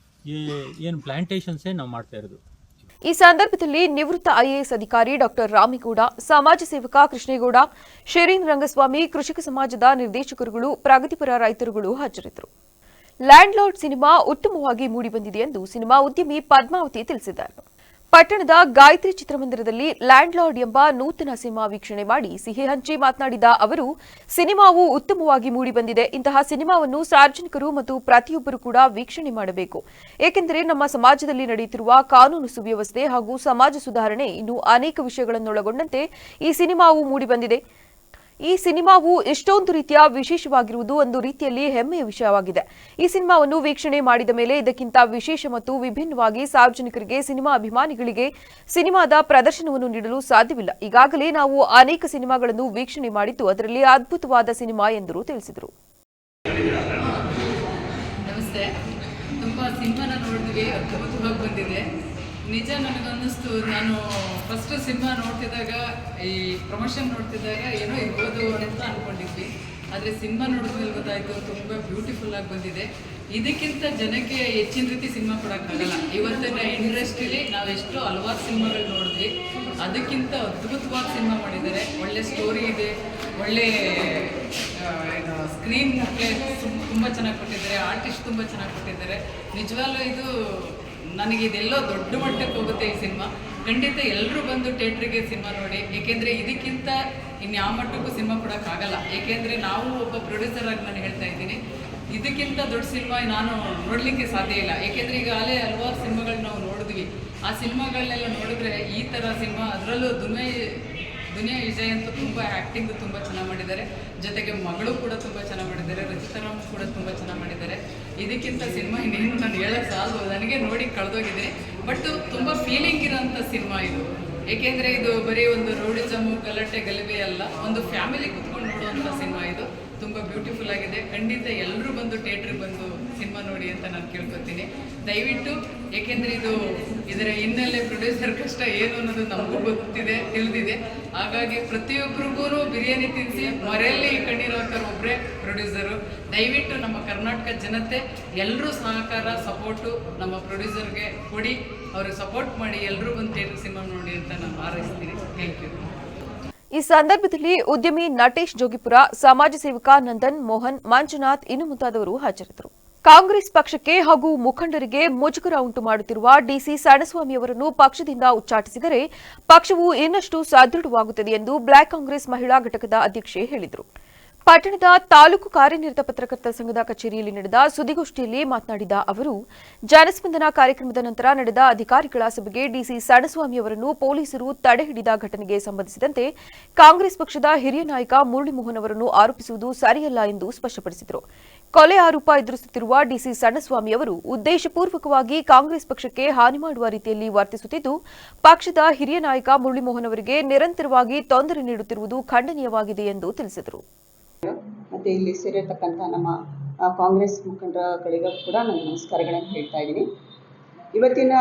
ಏನು ಪ್ಲಾಂಟೇಷನ್ಸೇ ನಾವು ಮಾಡ್ತಾ ಇರೋದು. ಈ ಸಂದರ್ಭದಲ್ಲಿ ನಿವೃತ್ತ ಐಎಎಸ್ ಅಧಿಕಾರಿ ಡಾ ರಾಮಿಗೌಡ, ಸಮಾಜ ಸೇವಕ ಕೃಷ್ಣೇಗೌಡ, ಶರೀನ್ ರಂಗಸ್ವಾಮಿ, ಕೃಷಿಕ ಸಮಾಜದ ನಿರ್ದೇಶಕರುಗಳು, ಪ್ರಗತಿಪರ ರೈತರುಗಳು ಹಾಜರಿದ್ದರು. ಲ್ಯಾಂಡ್ ಲಾರ್ಡ್ ಸಿನಿಮಾ ಉತ್ತಮವಾಗಿ ಮೂಡಿಬಂದಿದೆ ಎಂದು ಸಿನಿಮಾ ಉದ್ಯಮಿ ಪದ್ಮಾವತಿ ತಿಳಿಸಿದ್ದಾರೆ. ಪಟ್ಟಣದ ಗಾಯತ್ರಿ ಚಿತ್ರಮಂದಿರದಲ್ಲಿ ಲ್ಯಾಂಡ್ ಲಾರ್ಡ್ ಎಂಬ ನೂತನ ಸಿನಿಮಾ ವೀಕ್ಷಣೆ ಮಾಡಿ ಸಿಹಿ ಹಂಚಿ ಮಾತನಾಡಿದ ಅವರು, ಸಿನಿಮಾವು ಉತ್ತಮವಾಗಿ ಮೂಡಿಬಂದಿದೆ. ಇಂತಹ ಸಿನಿಮಾವನ್ನು ಸಾರ್ವಜನಿಕರು ಮತ್ತು ಪ್ರತಿಯೊಬ್ಬರು ಕೂಡ ವೀಕ್ಷಣೆ ಮಾಡಬೇಕು. ಏಕೆಂದರೆ ನಮ್ಮ ಸಮಾಜದಲ್ಲಿ ನಡೆಯುತ್ತಿರುವ ಕಾನೂನು ಸುವ್ಯವಸ್ಥೆ ಹಾಗೂ ಸಮಾಜ ಸುಧಾರಣೆ ಇನ್ನೂ ಅನೇಕ ವಿಷಯಗಳನ್ನೊಳಗೊಂಡಂತೆ ಈ ಸಿನಿಮಾವು ಮೂಡಿಬಂದಿದೆ. ಈ ಸಿನಿಮಾವು ಇಷ್ಟೊಂದು ರೀತಿಯ ವಿಶೇಷವಾಗಿರುವುದು ಒಂದು ರೀತಿಯಲ್ಲಿ ಹೆಮ್ಮೆಯ ವಿಷಯವಾಗಿದೆ. ಈ ಸಿನಿಮಾವನ್ನು ವೀಕ್ಷಣೆ ಮಾಡಿದ ಮೇಲೆ ಇದಕ್ಕಿಂತ ವಿಶೇಷ ಮತ್ತು ವಿಭಿನ್ನವಾಗಿ ಸಾರ್ವಜನಿಕರಿಗೆ, ಸಿನಿಮಾ ಅಭಿಮಾನಿಗಳಿಗೆ ಸಿನಿಮಾದ ಪ್ರದರ್ಶನವನ್ನು ನೀಡಲು ಸಾಧ್ಯವಿಲ್ಲ. ಈಗಾಗಲೇ ನಾವು ಅನೇಕ ಸಿನಿಮಾಗಳನ್ನು ವೀಕ್ಷಣೆ ಮಾಡಿದ್ದು ಅದರಲ್ಲಿ ಅದ್ಭುತವಾದ ಸಿನಿಮಾ ಎಂದು ತಿಳಿಸಿದರು. ನಮಸ್ತೆ. ತುಂಬ ಸಿನಿಮಾನ ನೋಡಿದ್ವಿ, ಅದ್ಭುತವಾಗಿ ಬಂದಿದೆ. ನಿಜ ನನಗನ್ನಿಸ್ತು, ನಾನು ಫಸ್ಟ್ ಸಿನಿಮಾ ನೋಡ್ತಿದ್ದಾಗ, ಈ ಪ್ರಮೋಷನ್ ನೋಡ್ತಿದ್ದಾಗ ಏನೋ ಇರ್ಬೋದು ಅಂತ ಅಂದ್ಕೊಂಡಿದ್ವಿ. ಆದರೆ ಸಿನಿಮಾ ನೋಡಿದ್ಮೇಲೆ ಗೊತ್ತಾಯಿತು ತುಂಬ ಬ್ಯೂಟಿಫುಲ್ಲಾಗಿ ಬಂದಿದೆ. ಇದಕ್ಕಿಂತ ಜನಕ್ಕೆ ಹೆಚ್ಚಿನ ರೀತಿ ಸಿನಿಮಾ ಕೊಡೋಕ್ಕಾಗಲ್ಲ. ಇವತ್ತಿನ ಇಂಡಸ್ಟ್ರಿಲಿ ನಾವೆಷ್ಟು ಹಲವಾರು ಸಿನಿಮಾಗಳು ನೋಡಿದ್ವಿ, ಅದಕ್ಕಿಂತ ಅದ್ಭುತವಾಗಿ ಸಿನಿಮಾ ಮಾಡಿದ್ದಾರೆ. ಒಳ್ಳೆ ಸ್ಟೋರಿ ಇದೆ, ಒಳ್ಳೆ ಸ್ಕ್ರೀನ್ ಪ್ಲೇ ತುಂಬ ಚೆನ್ನಾಗಿ ಕೊಟ್ಟಿದ್ದಾರೆ, ಆರ್ಟಿಸ್ಟ್ ತುಂಬ ಚೆನ್ನಾಗಿ ಕೊಟ್ಟಿದ್ದಾರೆ. ನಿಜವಾಗ್ಲೂ ಇದು ನನಗಿದೆಲ್ಲೋ ದೊಡ್ಡ ಮಟ್ಟಕ್ಕೆ ಹೋಗುತ್ತೆ ಈ ಸಿನಿಮಾ. ಖಂಡಿತ ಎಲ್ಲರೂ ಬಂದು ಥಿಯೇಟ್ರಿಗೆ ಸಿನಿಮಾ ನೋಡಿ, ಏಕೆಂದರೆ ಇದಕ್ಕಿಂತ ಇನ್ಯಾವ ಮಟ್ಟಕ್ಕೂ ಸಿನಿಮಾ ಕೊಡೋಕ್ಕಾಗಲ್ಲ. ಏಕೆಂದರೆ ನಾವು ಒಬ್ಬ ಪ್ರೊಡ್ಯೂಸರ್ ಆಗಿ ನಾನು ಹೇಳ್ತಾ ಇದ್ದೀನಿ, ಇದಕ್ಕಿಂತ ದೊಡ್ಡ ಸಿನಿಮಾ ನಾನು ನೋಡಲಿಕ್ಕೆ ಸಾಧ್ಯ ಇಲ್ಲ. ಏಕೆಂದರೆ ಈಗಾಗಲೇ ಹಲವಾರು ಸಿನಿಮಾಗಳು ನಾವು ನೋಡಿದ್ವಿ. ಆ ಸಿನಿಮಾಗಳನ್ನೆಲ್ಲ ನೋಡಿದ್ರೆ ಈ ಥರ ಸಿನಿಮಾ, ಅದರಲ್ಲೂ ದುನಿಯಾ ವಿಜಯ್ ಅಂತೂ ತುಂಬ ಆ್ಯಕ್ಟಿಂಗು ತುಂಬ ಚೆನ್ನಾಗಿ ಮಾಡಿದ್ದಾರೆ. ಜೊತೆಗೆ ಮಗಳು ಕೂಡ ತುಂಬ ಚೆನ್ನಾಗಿ ಮಾಡಿದ್ದಾರೆ, ರಚಿತಾರಾಮ್ ಕೂಡ ತುಂಬ ಚೆನ್ನಾಗಿ ಮಾಡಿದ್ದಾರೆ. ಇದಕ್ಕಿಂತ ಸಿನಿಮಾ ಇನ್ನೇನು ನಾನು ಹೇಳೋಕ್ಕೆ ಸಾಲದು, ನನಗೆ ನೋಡಿ ಕಳೆದೋಗಿದೆ. ಬಟ್ ತುಂಬ ಫೀಲಿಂಗ್ ಇರೋಂಥ ಸಿನಿಮಾ ಇದು. ಏಕೆಂದರೆ ಇದು ಬರೀ ಒಂದು ರೌಡಿಸಮು, ಗಲಾಟೆ, ಗಲಭೆ ಅಲ್ಲ, ಒಂದು ಫ್ಯಾಮಿಲಿ ಕುತ್ಕೊಂಡು ನೋಡುವಂಥ ಸಿನಿಮಾ ಇದು. ತುಂಬ ಬ್ಯೂಟಿಫುಲ್ ಆಗಿದೆ. ಖಂಡಿತ ಎಲ್ಲರೂ ಬಂದು ಥಿಯೇಟ್ರಿಗೆ ಬಂದು ಸಿನಿಮಾ ನೋಡಿ ಅಂತ ನಾನು ಕೇಳ್ಕೊತೀನಿ, ದಯವಿಟ್ಟು. ಏಕೆಂದರೆ ಇದರ ಹಿನ್ನೆಲೆ ಪ್ರೊಡ್ಯೂಸರ್ ಕಷ್ಟ ಏನು ಅನ್ನೋದು ನಮಗೂ ಗೊತ್ತಿದೆ, ತಿಳಿದಿದೆ. ಹಾಗಾಗಿ ಪ್ರತಿಯೊಬ್ಬರಿಗೂ ಬಿರಿಯಾನಿ ತಿನ್ನಿಸಿ ಮರೆಯಲ್ಲಿ ಕಣ್ಣೀರು ಹಾಕೋರು ಒಬ್ಬರೇ ಪ್ರೊಡ್ಯೂಸರು. ದಯವಿಟ್ಟು ನಮ್ಮ ಕರ್ನಾಟಕ ಜನತೆ ಎಲ್ಲರೂ ಸಹಕಾರ, ಸಪೋರ್ಟು ನಮ್ಮ ಪ್ರೊಡ್ಯೂಸರ್ಗೆ ಕೊಡಿ, ಅವ್ರಿಗೆ ಸಪೋರ್ಟ್ ಮಾಡಿ, ಎಲ್ಲರೂ ಬಂದು ಥಿಯೇಟರ್ ಸಿನಿಮಾ ನೋಡಿ ಅಂತ ನಾನು ಹಾರೈಸ್ತೀನಿ. Thank you. ಈ ಸಂದರ್ಭದಲ್ಲಿ ಉದ್ಯಮಿ ನಟೇಶ್ ಜೋಗಿಪುರ, ಸಮಾಜ ಸೇವಕ ನಂದನ್, ಮೋಹನ್, ಮಂಜುನಾಥ್ ಇನ್ನು ಮುಂತಾದವರು ಹಾಜರಿದ್ದರು. ಕಾಂಗ್ರೆಸ್ ಪಕ್ಷಕ್ಕೆ ಹಾಗೂ ಮುಖಂಡರಿಗೆ ಮುಜುಗರ ಉಂಟು ಮಾಡುತ್ತಿರುವ ಡಿಸಿ ಸಣಸ್ವಾಮಿ ಅವರನ್ನು ಪಕ್ಷದಿಂದ ಉಚ್ಚಾಟಿಸಿದರೆ ಪಕ್ಷವು ಇನ್ನಷ್ಟು ಸದೃಢವಾಗುತ್ತದೆ ಎಂದು ಬ್ಲಾಕ್ ಕಾಂಗ್ರೆಸ್ ಮಹಿಳಾ ಘಟಕದ ಅಧ್ಯಕ್ಷೆ ಹೇಳಿದರು. ಪಟ್ಟಣದ ತಾಲೂಕು ಕಾರ್ಯನಿರತ ಪತ್ರಕರ್ತರ ಸಂಘದ ಕಚೇರಿಯಲ್ಲಿ ನಡೆದ ಸುದ್ದಿಗೋಷ್ಠಿಯಲ್ಲಿ ಮಾತನಾಡಿದ ಅವರು, ಜನಸ್ಪಂದನ ಕಾರ್ಯಕ್ರಮದ ನಂತರ ನಡೆದ ಅಧಿಕಾರಿಗಳ ಸಭೆಗೆ ಡಿಸಿ ಸಣಸ್ವಾಮಿ ಅವರನ್ನು ಪೊಲೀಸರು ತಡೆಹಿಡಿದ ಘಟನೆಗೆ ಸಂಬಂಧಿಸಿದಂತೆ ಕಾಂಗ್ರೆಸ್ ಪಕ್ಷದ ಹಿರಿಯ ನಾಯಕ ಮುರಳೀಮೋಹನ್ ಅವರನ್ನು ಆರೋಪಿಸುವುದು ಸರಿಯಲ್ಲ ಎಂದು ಸ್ಪಷ್ಟಪಡಿಸಿದರು. ಕೊಲೆ ಆರೋಪ ಎದುರಿಸುತ್ತಿರುವ ಡಿಸಿ ಸಣಸ್ವಾಮಿ ಅವರು ಉದ್ದೇಶಪೂರ್ವಕವಾಗಿ ಕಾಂಗ್ರೆಸ್ ಪಕ್ಷಕ್ಕೆ ಹಾನಿ ಮಾಡುವ ರೀತಿಯಲ್ಲಿ ವರ್ತಿಸುತ್ತಿದ್ದು, ಪಕ್ಷದ ಹಿರಿಯ ನಾಯಕ ಮುರಳೀಮೋಹನ್ ಅವರಿಗೆ ನಿರಂತರವಾಗಿ ತೊಂದರೆ ನೀಡುತ್ತಿರುವುದು ಖಂಡನೀಯವಾಗಿದೆ ಎಂದು ತಿಳಿಸಿದರು. ಮತ್ತು ಇಲ್ಲಿ ಸೇರಿರ್ತಕ್ಕಂಥ ನಮ್ಮ ಕಾಂಗ್ರೆಸ್ ಮುಖಂಡರುಗಳಿಗೂ ಕೂಡ ನಾನು ನಮಸ್ಕಾರಗಳನ್ನು ಹೇಳ್ತಾ ಇದ್ದೀನಿ. ಇವತ್ತಿನ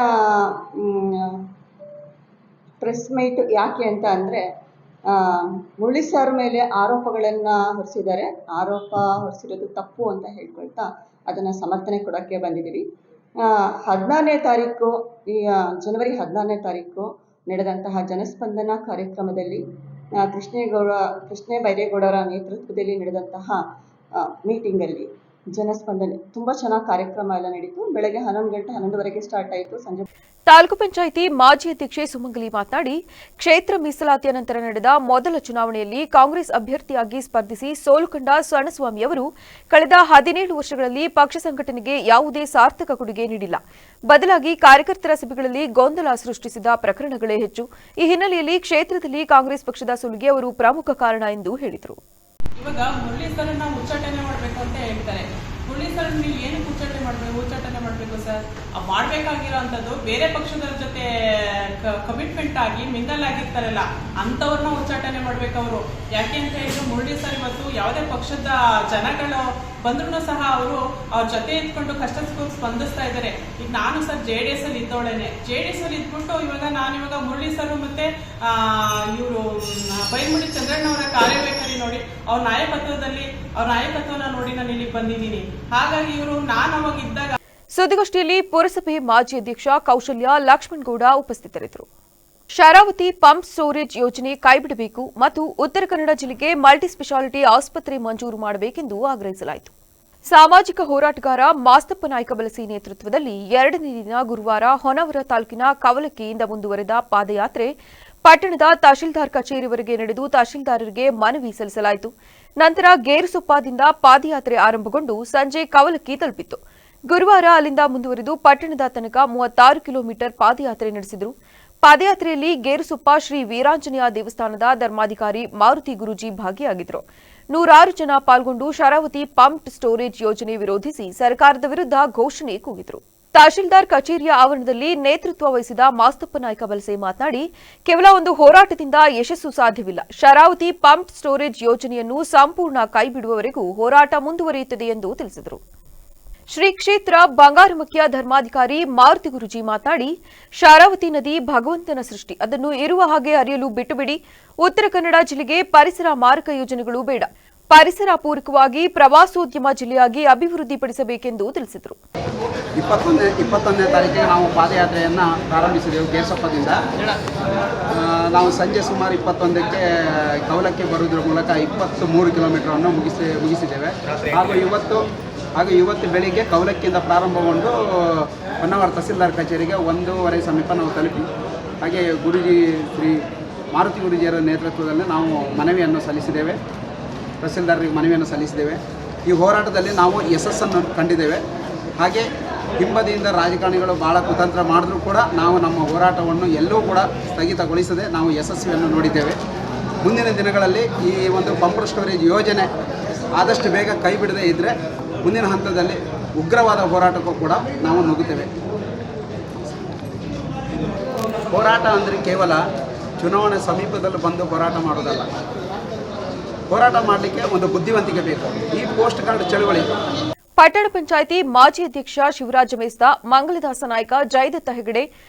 ಪ್ರೆಸ್ ಮೀಟ್ ಯಾಕೆ ಅಂತ ಅಂದರೆ, ಮುರಳಿ ಸರ್ ಮೇಲೆ ಆರೋಪಗಳನ್ನು ಹೊರಿಸಿದ್ದಾರೆ. ಆರೋಪ ಹೊರಿಸಿರೋದು ತಪ್ಪು ಅಂತ ಹೇಳ್ಕೊಳ್ತಾ ಅದನ್ನು ಸಮರ್ಥನೆ ಕೊಡೋಕ್ಕೆ ಬಂದಿದ್ದೀವಿ. 14ನೇ ತಾರೀಕು, ಈ ಜನವರಿ 14ನೇ ತಾರೀಕು ನಡೆದಂತಹ ಜನಸ್ಪಂದನ ಕಾರ್ಯಕ್ರಮದಲ್ಲಿ ಕೃಷ್ಣ ಬೈರೇಗೌಡರ ನೇತೃತ್ವದಲ್ಲಿ ನಡೆದಂತಹ ಮೀಟಿಂಗಲ್ಲಿ ಜನಸ್ಪಂದನೆ ತುಂಬ ಚೆನ್ನಾಗಿ ಕಾರ್ಯಕ್ರಮ ಎಲ್ಲ ನಡೀತು. ಬೆಳಗ್ಗೆ 11:00 ಸ್ಟಾರ್ಟ್ ಆಯಿತು. ಸಂಜೆ ತಾಲೂಕು ಪಂಚಾಯಿತಿ ಮಾಜಿ ಅಧ್ಯಕ್ಷೆ ಸುಮಂಗಲಿ ಮಾತನಾಡಿ, ಕ್ಷೇತ್ರ ಮೀಸಲಾತಿಯ ನಂತರ ನಡೆದ ಮೊದಲ ಚುನಾವಣೆಯಲ್ಲಿ ಕಾಂಗ್ರೆಸ್ ಅಭ್ಯರ್ಥಿಯಾಗಿ ಸ್ಪರ್ಧಿಸಿ ಸೋಲು ಕಂಡ ಸಣಸ್ವಾಮಿ ಅವರು ಕಳೆದ 17 ವರ್ಷಗಳಲ್ಲಿ ಪಕ್ಷ ಸಂಘಟನೆಗೆ ಯಾವುದೇ ಸಾರ್ಥಕ ಕೊಡುಗೆ ನೀಡಿಲ್ಲ. ಬದಲಾಗಿ ಕಾರ್ಯಕರ್ತರ ಸಭೆಗಳಲ್ಲಿ ಗೊಂದಲ ಸೃಷ್ಟಿಸಿದ ಪ್ರಕರಣಗಳೇ ಹೆಚ್ಚು. ಈ ಹಿನ್ನೆಲೆಯಲ್ಲಿ ಕ್ಷೇತ್ರದಲ್ಲಿ ಕಾಂಗ್ರೆಸ್ ಪಕ್ಷದ ಸೋಲಿಗೆ ಅವರು ಪ್ರಮುಖ ಕಾರಣ ಎಂದು ಹೇಳಿದರು. ಇವಾಗ ಮುರಳಿ ಸರ್ನ ಉಚ್ಚಾಟನೆ ಮಾಡಬೇಕು ಅಂತ ಹೇಳ್ತಾರೆ. ಮುರಳಿ ಸರ್ ನೀವು ಏನಕ್ಕೆ ಉಚ್ಚಾಟನೆ ಮಾಡಬೇಕು ಸರ್? ಮಾಡಬೇಕಾಗಿರೋ ಅಂಥದ್ದು ಬೇರೆ ಪಕ್ಷದವ್ರ ಜೊತೆ ಕಮಿಟ್ಮೆಂಟ್ ಆಗಿ ಮಿಂಗಲ್ ಆಗಿರ್ತಾರಲ್ಲ, ಅಂಥವ್ರನ್ನ ಉಚ್ಚಾಟನೆ ಮಾಡ್ಬೇಕು ಅವರು. ಯಾಕೆ ಅಂತ ಹೇಳಿದ್ರೆ, ಮುರಳಿ ಸರ್ ಇವತ್ತು ಯಾವುದೇ ಪಕ್ಷದ ಜನಗಳು ಬಂದ್ರೂ ಸಹ ಅವರು ಅವ್ರ ಜೊತೆ ಇದ್ಕೊಂಡು ಕಷ್ಟ ಸ್ಪಂದಿಸ್ತಾ ಇದ್ದಾರೆ. ಈಗ ನಾನು ಸರ್ JDS ಅಲ್ಲಿ ಇದ್ದವಳೇನೆ. JDS ಅಲ್ಲಿ ಇದ್ಬಿಟ್ಟು ನಾನಿವಾಗ ಮುರಳಿ ಸರ್ ಮತ್ತೆ ಇವರು ಬೈಲ್ಮುಡಿ ಚಂದ್ರಣ್ಣ ಅವರ ಕಾರ್ಯವೈಖರಿ ನೋಡಿ, ಅವ್ರ ನಾಯಕತ್ವನ ನೋಡಿ ನಾನು ಇಲ್ಲಿಗೆ ಬಂದಿದ್ದೀನಿ. ಹಾಗಾಗಿ ಇವರು ನಾನು ಅವಾಗ ಇದ್ದಾಗ. ಸುದ್ದಿಗೋಷ್ಠಿಯಲ್ಲಿ ಪುರಸಭೆ ಮಾಜಿ ಅಧ್ಯಕ್ಷ ಕೌಶಲ್ಯ ಲಕ್ಷ್ಮಣಗೌಡ ಉಪಸ್ಥಿತರಿದ್ದರು. ಶರಾವತಿ ಪಂಪ್ ಸ್ಟೋರೇಜ್ ಯೋಜನೆ ಕೈಬಿಡಬೇಕು ಮತ್ತು ಉತ್ತರ ಕನ್ನಡ ಜಿಲ್ಲೆಗೆ ಮಲ್ಟಿ ಸ್ಪೆಷಾಲಿಟಿ ಆಸ್ಪತ್ರೆ ಮಂಜೂರು ಮಾಡಬೇಕೆಂದು ಆಗ್ರಹಿಸಲಾಯಿತು. ಸಾಮಾಜಿಕ ಹೋರಾಟಗಾರ ಮಾಸ್ತಪ್ಪ ನಾಯ್ಕ ಬಲಸಿ ನೇತೃತ್ವದಲ್ಲಿ 2ನೇ ದಿನ ಗುರುವಾರ ಹೊನ್ನಾವರ ತಾಲೂಕಿನ ಕವಲಕ್ಕಿಯಿಂದ ಮುಂದುವರೆದ ಪಾದಯಾತ್ರೆ ಪಟ್ಟಣದ ತಹಶೀಲ್ದಾರ್ ಕಚೇರಿವರೆಗೆ ನಡೆದು ತಹಶೀಲ್ದಾರರಿಗೆ ಮನವಿ ಸಲ್ಲಿಸಲಾಯಿತು. ನಂತರ ಗೇರುಸೊಪ್ಪದಿಂದ ಪಾದಯಾತ್ರೆ ಆರಂಭಗೊಂಡು ಸಂಜೆ ಕವಲಕ್ಕಿ ತಲುಪಿತು. ಗುರುವಾರ ಅಲ್ಲಿಂದ ಮುಂದುವರೆದು ಪಟ್ಟಣದ ತನಕ 36 ಕಿಲೋಮೀಟರ್ ಪಾದಯಾತ್ರೆ ನಡೆಸಿದರು. ಪಾದಯಾತ್ರೆಯಲ್ಲಿ ಗೇರುಸೊಪ್ಪ ಶ್ರೀ ವೀರಾಂಜನೇಯ ದೇವಸ್ಥಾನದ ಧರ್ಮಾಧಿಕಾರಿ ಮಾರುತಿ ಗುರೂಜಿ ಭಾಗಿಯಾಗಿದ್ದರು. 106 ಜನ ಪಾಲ್ಗೊಂಡು ಶರಾವತಿ ಪಂಪ್ಡ್ ಸ್ಟೋರೇಜ್ ಯೋಜನೆ ವಿರೋಧಿಸಿ ಸರ್ಕಾರದ ವಿರುದ್ಧ ಘೋಷಣೆ ಕೂಗಿದರು. ತಹಶೀಲ್ದಾರ್ ಕಚೇರಿಯ ಆವರಣದಲ್ಲಿ ನೇತೃತ್ವ ವಹಿಸಿದ ಮಾಸ್ತಪ್ಪ ನಾಯ್ಕ ವಲಸೆ ಮಾತನಾಡಿ, ಕೇವಲ ಒಂದು ಹೋರಾಟದಿಂದ ಯಶಸ್ಸು ಸಾಧ್ಯವಿಲ್ಲ. ಶರಾವತಿ ಪಂಪ್ಡ್ ಸ್ಟೋರೇಜ್ ಯೋಜನೆಯನ್ನು ಸಂಪೂರ್ಣ ಕೈಬಿಡುವವರೆಗೂ ಹೋರಾಟ ಮುಂದುವರಿಯುತ್ತದೆ ಎಂದು ತಿಳಿಸಿದರು. ಶ್ರೀ ಕ್ಷೇತ್ರ ಬಂಗಾರಮಕ್ಕಿಯ ಧರ್ಮಾಧಿಕಾರಿ ಮಾರುತಿ ಗುರೂಜಿ ಮಾತನಾಡಿ, ಶರಾವತಿ ನದಿ ಭಗವಂತನ ಸೃಷ್ಟಿ, ಅದನ್ನು ಇರುವ ಹಾಗೆ ಹರಿಯಲು ಬಿಟ್ಟುಬಿಡಿ. ಉತ್ತರ ಕನ್ನಡ ಜಿಲ್ಲೆಗೆ ಪರಿಸರ ಮಾರಕ ಯೋಜನೆಗಳು ಬೇಡ. ಪರಿಸರ ಪೂರಕವಾಗಿ ಪ್ರವಾಸೋದ್ಯಮ ಜಿಲ್ಲೆಯಾಗಿ ಅಭಿವೃದ್ಧಿಪಡಿಸಬೇಕೆಂದು ತಿಳಿಸಿದರು. 21ನೇ ತಾರೀಕಿಗೆ ನಾವು ಪಾದಯಾತ್ರೆಯನ್ನು ಪ್ರಾರಂಭಿಸಿದೆವು ಗೇರುಸೊಪ್ಪದಿಂದ. ನಾವು ಸಂಜೆ ಸುಮಾರು 21ಕ್ಕೆ ಕೌಲಕ್ಕೆ ಬರುವುದರ ಮೂಲಕ 23 ಕಿಲೋಮೀಟರನ್ನು ಮುಗಿಸಿದ್ದೇವೆ. ಹಾಗೂ ಇವತ್ತು ಬೆಳಿಗ್ಗೆ ಕೌಲಕ್ಕಿಂದ ಪ್ರಾರಂಭಗೊಂಡು ಹೊನ್ನಾವರ ತಹಸೀಲ್ದಾರ್ ಕಚೇರಿಗೆ 1:15 ಸಮೀಪ ನಾವು ತಲುಪಿ, ಹಾಗೆ ಗುರೂಜಿ ಶ್ರೀ ಮಾರುತಿ ಗುರೂಜಿಯರ ನೇತೃತ್ವದಲ್ಲಿ ನಾವು ಮನವಿಯನ್ನು ಸಲ್ಲಿಸಿದ್ದೇವೆ. ತಹಸೀಲ್ದಾರರಿಗೆ ಮನವಿಯನ್ನು ಸಲ್ಲಿಸಿದ್ದೇವೆ. ಈ ಹೋರಾಟದಲ್ಲಿ ನಾವು ಯಶಸ್ಸನ್ನು ಕಂಡಿದ್ದೇವೆ. ಹಾಗೆ ಹಿಂಬದಿಯಿಂದ ರಾಜಕಾರಣಿಗಳು ಭಾಳ ಕುತಂತ್ರ ಮಾಡಿದ್ರೂ ಕೂಡ ನಾವು ನಮ್ಮ ಹೋರಾಟವನ್ನು ಎಲ್ಲೂ ಕೂಡ ಸ್ಥಗಿತಗೊಳಿಸದೆ ನಾವು ಯಶಸ್ವಿಯನ್ನು ನೋಡಿದ್ದೇವೆ. ಮುಂದಿನ ದಿನಗಳಲ್ಲಿ ಈ ಒಂದು ಪಂಪ್ಡ್ ಸ್ಟೋರೇಜ್ ಯೋಜನೆ ಆದಷ್ಟು ಬೇಗ ಕೈ ಬಿಡದೇ ಇದ್ದರೆ ಮುಂದಿನ ಹಂತದಲ್ಲಿ ಉಗ್ರವಾದ ಹೋರಾಟಕ್ಕೂ ಕೂಡ ನಾವು ನುಗ್ಗುತ್ತೇವೆ. ಹೋರಾಟ ಅಂದರೆ ಕೇವಲ ಚುನಾವಣೆ ಸಮೀಪದಲ್ಲಿ ಬಂದು ಹೋರಾಟ ಮಾಡೋದಲ್ಲ. ಹೋರಾಟ ಮಾಡಲಿಕ್ಕೆ ಒಂದು ಬುದ್ಧಿವಂತಿಕೆ ಬೇಕು. ಈ ಪೋಸ್ಟ್ ಕಾರ್ಡ್ ಚಳವಳಿ ಪಟ್ಟಣ ಪಂಚಾಯಿತಿ ಮಾಜಿ ಅಧ್ಯಕ್ಷ ಶಿವರಾಜ ಮೇಸ್ತಾ, ಮಂಗಲದಾಸ ನಾಯ್ಕ, ಜಯದತ್ತ ಹೆಗಡೆ,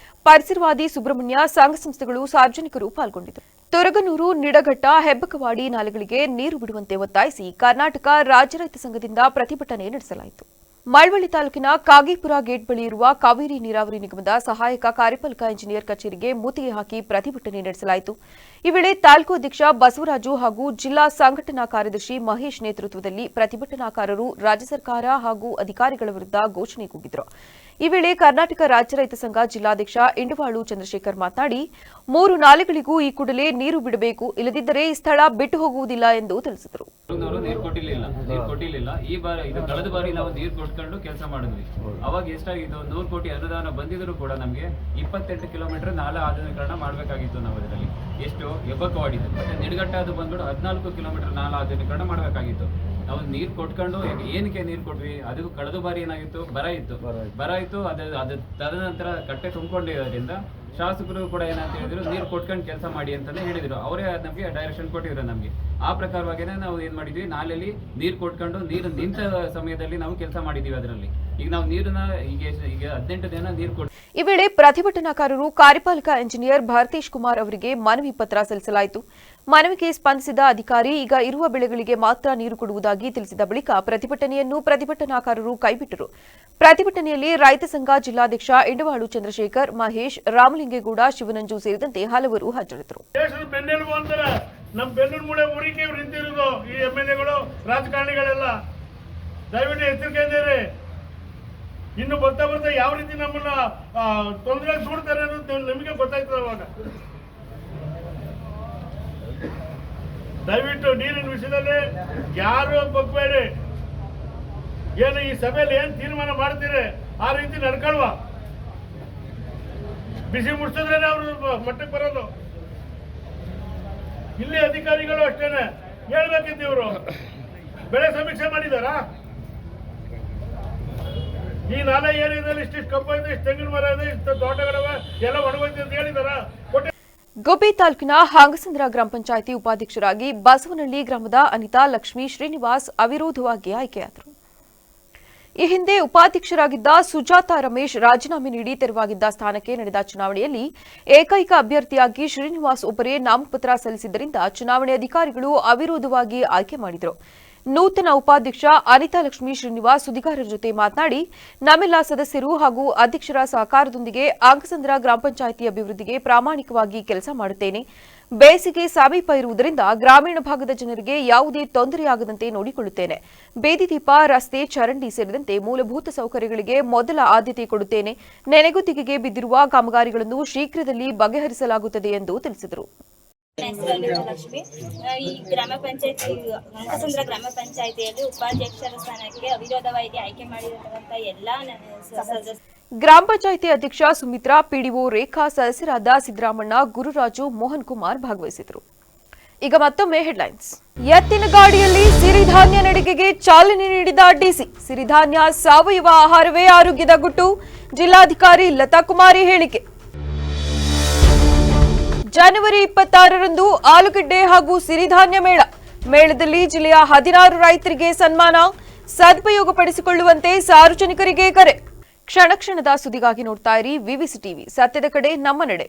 ಪರಿಸರವಾದಿ ಸುಬ್ರಹ್ಮಣ್ಯ, ಸಂಘ ಸಂಸ್ಥೆಗಳು, ಸಾರ್ವಜನಿಕರು ಪಾಲ್ಗೊಂಡಿದ್ದರು. ತೊರಗನೂರು, ನಿಡಘಟ್ಟ, ಹೆಬ್ಬಕವಾಡಿ ನಾಲೆಗಳಿಗೆ ನೀರು ಬಿಡುವಂತೆ ಒತ್ತಾಯಿಸಿ ಕರ್ನಾಟಕ ರಾಜ್ಯ ರೈತ ಸಂಘದಿಂದ ಪ್ರತಿಭಟನೆ ನಡೆಸಲಾಯಿತು. ಮಳವಳ್ಳಿ ತಾಲೂಕಿನ ಕಾಗೇಪುರ ಗೇಟ್ ಬಳಿ ಇರುವ ಕಾವೇರಿ ನೀರಾವರಿ ನಿಗಮದ ಸಹಾಯಕ ಕಾರ್ಯಪಾಲಕ ಇಂಜಿನಿಯರ್ ಕಚೇರಿಗೆ ಮುತ್ತಿಗೆ ಹಾಕಿ ಪ್ರತಿಭಟನೆ ನಡೆಸಲಾಯಿತು. ಈ ವೇಳೆ ತಾಲೂಕು ಅಧ್ಯಕ್ಷ ಬಸವರಾಜು ಹಾಗೂ ಜಿಲ್ಲಾ ಸಂಘಟನಾ ಕಾರ್ಯದರ್ಶಿ ಮಹೇಶ್ ನೇತೃತ್ವದಲ್ಲಿ ಪ್ರತಿಭಟನಾಕಾರರು ರಾಜ್ಯ ಸರ್ಕಾರ ಹಾಗೂ ಅಧಿಕಾರಿಗಳ ವಿರುದ್ಧ ಘೋಷಣೆ ಕೂಗಿದರು. ಈ ವೇಳೆ ಕರ್ನಾಟಕ ರಾಜ್ಯ ರೈತ ಸಂಘ ಜಿಲ್ಲಾಧ್ಯಕ್ಷ ಇಂಡವಾಳು ಚಂದ್ರಶೇಖರ್ ಮಾತನಾಡಿ, 3 ನಾಲೆಗಳಿಗೂ ಈ ಕೂಡಲೇ ನೀರು ಬಿಡಬೇಕು, ಇಲ್ಲದಿದ್ದರೆ ಈ ಸ್ಥಳ ಬಿಟ್ಟು ಹೋಗುವುದಿಲ್ಲ ಎಂದು ತಿಳಿಸಿದರು. ನೀರು ಕೊಟ್ಟಿಲ್ಲ. ಈ ಬಾರಿ ಇದು ಕಳೆದ ಬಾರಿ ನಾವು ನೀರು ಕೊಟ್ಕೊಂಡು ಕೆಲಸ ಮಾಡಿದ್ವಿ. ಅವಾಗ ಎಷ್ಟಾಗಿತ್ತು, 100 ಕೋಟಿ ಅನುದಾನ ಬಂದಿದ್ರು ಕೂಡ ನಮಗೆ 28 ಕಿಲೋಮೀಟರ್ ನಾಲಾ ಆಧುನೀಕರಣ ಮಾಡಬೇಕಾಗಿತ್ತು. ನಾವು ಅದರಲ್ಲಿ ಎಷ್ಟು ಹೆಬ್ಬಕವಾಡಿದ್ದು ಮತ್ತೆ ನಿಡಘಟ್ಟ ಅದು ಬಂದ್ಬಿಟ್ಟು 14 ಕಿಲೋಮೀಟರ್ ನಾಲಾ ಆಧುನೀಕರಣ ಮಾಡಬೇಕಾಗಿತ್ತು. ನಾವು ನೀರು ಕೊಟ್ಕೊಂಡು ಏನಕ್ಕೆ ನೀರು ಕೊಟ್ವಿ, ಅದು ಕಳೆದ ಬಾರಿ ಏನಾಗಿತ್ತು, ಬರ ಇತ್ತು. ಅದು ತದನಂತರ ಕಟ್ಟೆ ತುಂಬಿಕೊಂಡಿರೋದ್ರಿಂದ ಶಾಸಕರು ಕೂಡ ಏನಂತ ಹೇಳಿದ್ರು, ನೀರು ಕೊಟ್ಕೊಂಡು ಕೆಲಸ ಮಾಡಿ ಅಂತಾನೆ ಹೇಳಿದ್ರು. ಅವರೇ ನಮಗೆ ಡೈರೆಕ್ಷನ್ ಕೊಟ್ಟಿದ್ರು. ನಮಗೆ ಆ ಪ್ರಕಾರವಾಗಿನೇ ನಾವು ಏನ್ ಮಾಡಿದ್ವಿ, ನಾಲೆಯಲ್ಲಿ ನೀರು ಕೊಟ್ಕೊಂಡು ನೀರು ನಿಂತ ಸಮಯದಲ್ಲಿ ನಾವು ಕೆಲಸ ಮಾಡಿದೀವಿ. ಅದರಲ್ಲಿ ಈಗ ನಾವು ನೀರನ್ನ ಈಗ 18 ದಿನ ನೀರು ಕೊಟ್ಟು. ಈ ವೇಳೆ ಪ್ರತಿಭಟನಾಕಾರರು ಕಾರ್ಯಪಾಲಕ ಇಂಜಿನಿಯರ್ ಭಾರತೇಶ್ ಕುಮಾರ್ ಅವರಿಗೆ ಮನವಿ ಪತ್ರ ಸಲ್ಲಿಸಲಾಯಿತು. ಮನವಿಗೆ ಸ್ಪಂದಿಸಿದ ಅಧಿಕಾರಿ, ಈಗ ಇರುವ ಬೆಳೆಗಳಿಗೆ ಮಾತ್ರ ನೀರು ಕೊಡುವುದಾಗಿ ತಿಳಿಸಿದ ಬಳಿಕ ಪ್ರತಿಭಟನೆಯನ್ನು ಪ್ರತಿಭಟನಾಕಾರರು ಕೈಬಿಟ್ಟರು. ಪ್ರತಿಭಟನೆಯಲ್ಲಿ ರೈತ ಸಂಘ ಜಿಲ್ಲಾಧ್ಯಕ್ಷ ಇಂಡವಾಳು ಚಂದ್ರಶೇಖರ್, ಮಹೇಶ್, ರಾಮಲಿಂಗೇಗೌಡ, ಶಿವನಂಜು ಸೇರಿದಂತೆ ಹಲವರು ಹಾಜರಿದ್ದರು. ನಮ್ಮ ಬೆನ್ನುಮೂಳೆ ಊರಿಗೆ ನಿಂತಿರೋದು ಈ MLAಗಳು, ರಾಜಕಾರಣಿಗಳೆಲ್ಲ ದಯವಿಟ್ಟು ಎಚ್ಚರಿಕೆಯಿಂದಿರಿ. ಇನ್ನು ಬರ್ತಾ ಯಾವ ರೀತಿ ನಮ್ಮನ್ನ ತೊಂದರೆ ದೂಡ್ತಾರೆ ಅನ್ನೋದು ನಿಮಗೆ ಗೊತ್ತಾಯ್ತದೆ. ಅವಾಗ ದಯವಿಟ್ಟು ನೀರಿನ ವಿಷಯದಲ್ಲಿ ಯಾರು ಬಗ್ಬೇಡಿ. ಏನು ಈ ಸಭೆಯಲ್ಲಿ ಏನ್ ತೀರ್ಮಾನ ಮಾಡ್ತೀರಿ ಆ ರೀತಿ ನಡ್ಕೊಳ್ವ. ಬಿಸಿ ಮುಡ್ಸಿದ್ರೇನೆ ಅವ್ರು ಮಟ್ಟಕ್ಕೆ ಬರೋದು. ಇಲ್ಲಿ ಅಧಿಕಾರಿಗಳು ಅಷ್ಟೇನೆ ಹೇಳ್ಬೇಕಿತ್ತು. ಇವರು ಬೆಳೆ ಸಮೀಕ್ಷೆ ಮಾಡಿದಾರಾ? ಈ ನಾಲೆ ಏನಿದೆ, ಇಷ್ಟಿಷ್ಟು ಕಬ್ಬು ಇದೆ, ಇಷ್ಟು ತೆಂಗಿನ ಮರ ಇದೆ, ಇಷ್ಟು ತೋಟಗಳವೆ, ಎಲ್ಲ ಒಣಗೋಯ್ತು ಅಂತ ಹೇಳಿದಾರ? ಗುಬ್ಬಿ ತಾಲೂಕಿನ ಹಾಂಗಸಂದ್ರ ಗ್ರಾಮ ಪಂಚಾಯಿತಿ ಉಪಾಧ್ಯಕ್ಷರಾಗಿ ಬಸವನಹಳ್ಳಿ ಗ್ರಾಮದ ಅನಿತಾ ಲಕ್ಷ್ಮೀ ಶ್ರೀನಿವಾಸ್ ಅವಿರೋಧವಾಗಿ ಆಯ್ಕೆಯಾದರು. ಈ ಹಿಂದೆ ಉಪಾಧ್ಯಕ್ಷರಾಗಿದ್ದ ಸುಜಾತಾ ರಮೇಶ್ ರಾಜೀನಾಮೆ ನೀಡಿ ತೆರವಾಗಿದ್ದ ಸ್ಥಾನಕ್ಕೆ ನಡೆದ ಚುನಾವಣೆಯಲ್ಲಿ ಏಕೈಕ ಅಭ್ಯರ್ಥಿಯಾಗಿ ಶ್ರೀನಿವಾಸ್ ಒಬ್ಬರೇ ನಾಮಪತ್ರ ಸಲ್ಲಿಸಿದ್ದರಿಂದ ಚುನಾವಣೆ ಅಧಿಕಾರಿಗಳು ಅವಿರೋಧವಾಗಿ ಆಯ್ಕೆ ಮಾಡಿದರು. ನೂತನ ಉಪಾಧ್ಯಕ್ಷ ಅನಿತಾ ಲಕ್ಷ್ಮೀ ಶ್ರೀನಿವಾಸ್ ಸುದ್ದಿಗಾರರ ಜೊತೆ ಮಾತನಾಡಿ, ನಮ್ಮೆಲ್ಲ ಸದಸ್ಯರು ಹಾಗೂ ಅಧ್ಯಕ್ಷರ ಸಹಕಾರದೊಂದಿಗೆ ಹಾಂಗಸಂದ್ರ ಗ್ರಾಮ ಪಂಚಾಯಿತಿ ಅಭಿವೃದ್ಧಿಗೆ ಪ್ರಾಮಾಣಿಕವಾಗಿ ಕೆಲಸ ಮಾಡುತ್ತೇನೆ. ಬೇಸಿಗೆ ಸಮೀಪ ಇರುವುದರಿಂದ ಗ್ರಾಮೀಣ ಭಾಗದ ಜನರಿಗೆ ಯಾವುದೇ ತೊಂದರೆಯಾಗದಂತೆ ನೋಡಿಕೊಳ್ಳುತ್ತೇನೆ. ಬೀದಿ ದೀಪ, ರಸ್ತೆ, ಚರಂಡಿ ಸೇರಿದಂತೆ ಮೂಲಭೂತ ಸೌಕರ್ಯಗಳಿಗೆ ಮೊದಲ ಆದ್ಯತೆ ಕೊಡುತ್ತೇನೆ. ನೆನೆಗುದಿಗೆಗೆ ಬಿದ್ದಿರುವ ಕಾಮಗಾರಿಗಳನ್ನು ಶೀಘ್ರದಲ್ಲಿ ಬಗೆಹರಿಸಲಾಗುತ್ತದೆ ಎಂದು ತಿಳಿಸಿದರು. ಲಕ್ಷ್ಮಿ. ಈ ಗ್ರಾಮ ಪಂಚಾಯತಿ ಅಂಕಸಂದ್ರ ಗ್ರಾಮ ಪಂಚಾಯತಿಯಲ್ಲಿ ಉಪಾಧ್ಯಕ್ಷರ ಸ್ಥಾನಕ್ಕೆ ಅವಿರೋಧವಾಗಿ ಆಯ್ಕೆ ಮಾಡಿರತಕ್ಕಂಥ ಎಲ್ಲ ಸದಸ್ಯರು. ಗ್ರಾಮ ಪಂಚಾಯಿತಿ ಅಧ್ಯಕ್ಷ ಸುಮಿತ್ರಾ, ಪಿಡಿಒ ರೇಖಾ, ಸದಸ್ಯರಾದ ಸಿದ್ದರಾಮಣ್ಣ, ಗುರುರಾಜು, ಮೋಹನ್ ಕುಮಾರ್ ಭಾಗವಹಿಸಿದರು. ಈಗ ಮತ್ತೊಮ್ಮೆ ಹೆಡ್ಲೈನ್ಸ್. ಎತ್ತಿನ ಗಾಡಿಯಲ್ಲಿ ಸಿರಿಧಾನ್ಯ ನಡಿಗೆಗೆ ಚಾಲನೆ ನೀಡಿದ ಡಿಸಿ. ಸಿರಿಧಾನ್ಯ ಸಾವಯವ ಆಹಾರವೇ ಆರೋಗ್ಯದ ಗುಟ್ಟು, ಜಿಲ್ಲಾಧಿಕಾರಿ ಲತಾ ಕುಮಾರಿ ಹೇಳಿಕೆ. ಜನವರಿ 26ರಂದು ಆಲೂಗಡ್ಡೆ ಹಾಗೂ ಸಿರಿಧಾನ್ಯ ಮೇಳ. ಮೇಳದಲ್ಲಿ ಜಿಲ್ಲೆಯ 16 ರೈತರಿಗೆ ಸನ್ಮಾನ. ಸದುಪಯೋಗಪಡಿಸಿಕೊಳ್ಳುವಂತೆ ಸಾರ್ವಜನಿಕರಿಗೆ ಕರೆ. ಕ್ಷಣ ಕ್ಷಣದ ಸುದ್ದಿಗಾಗಿ ನೋಡ್ತಾ ಇರಿ ವಿವಿಸಿ ಟಿವಿ. ಸತ್ಯದ ಕಡೆ ನಮ್ಮ ನಡೆ.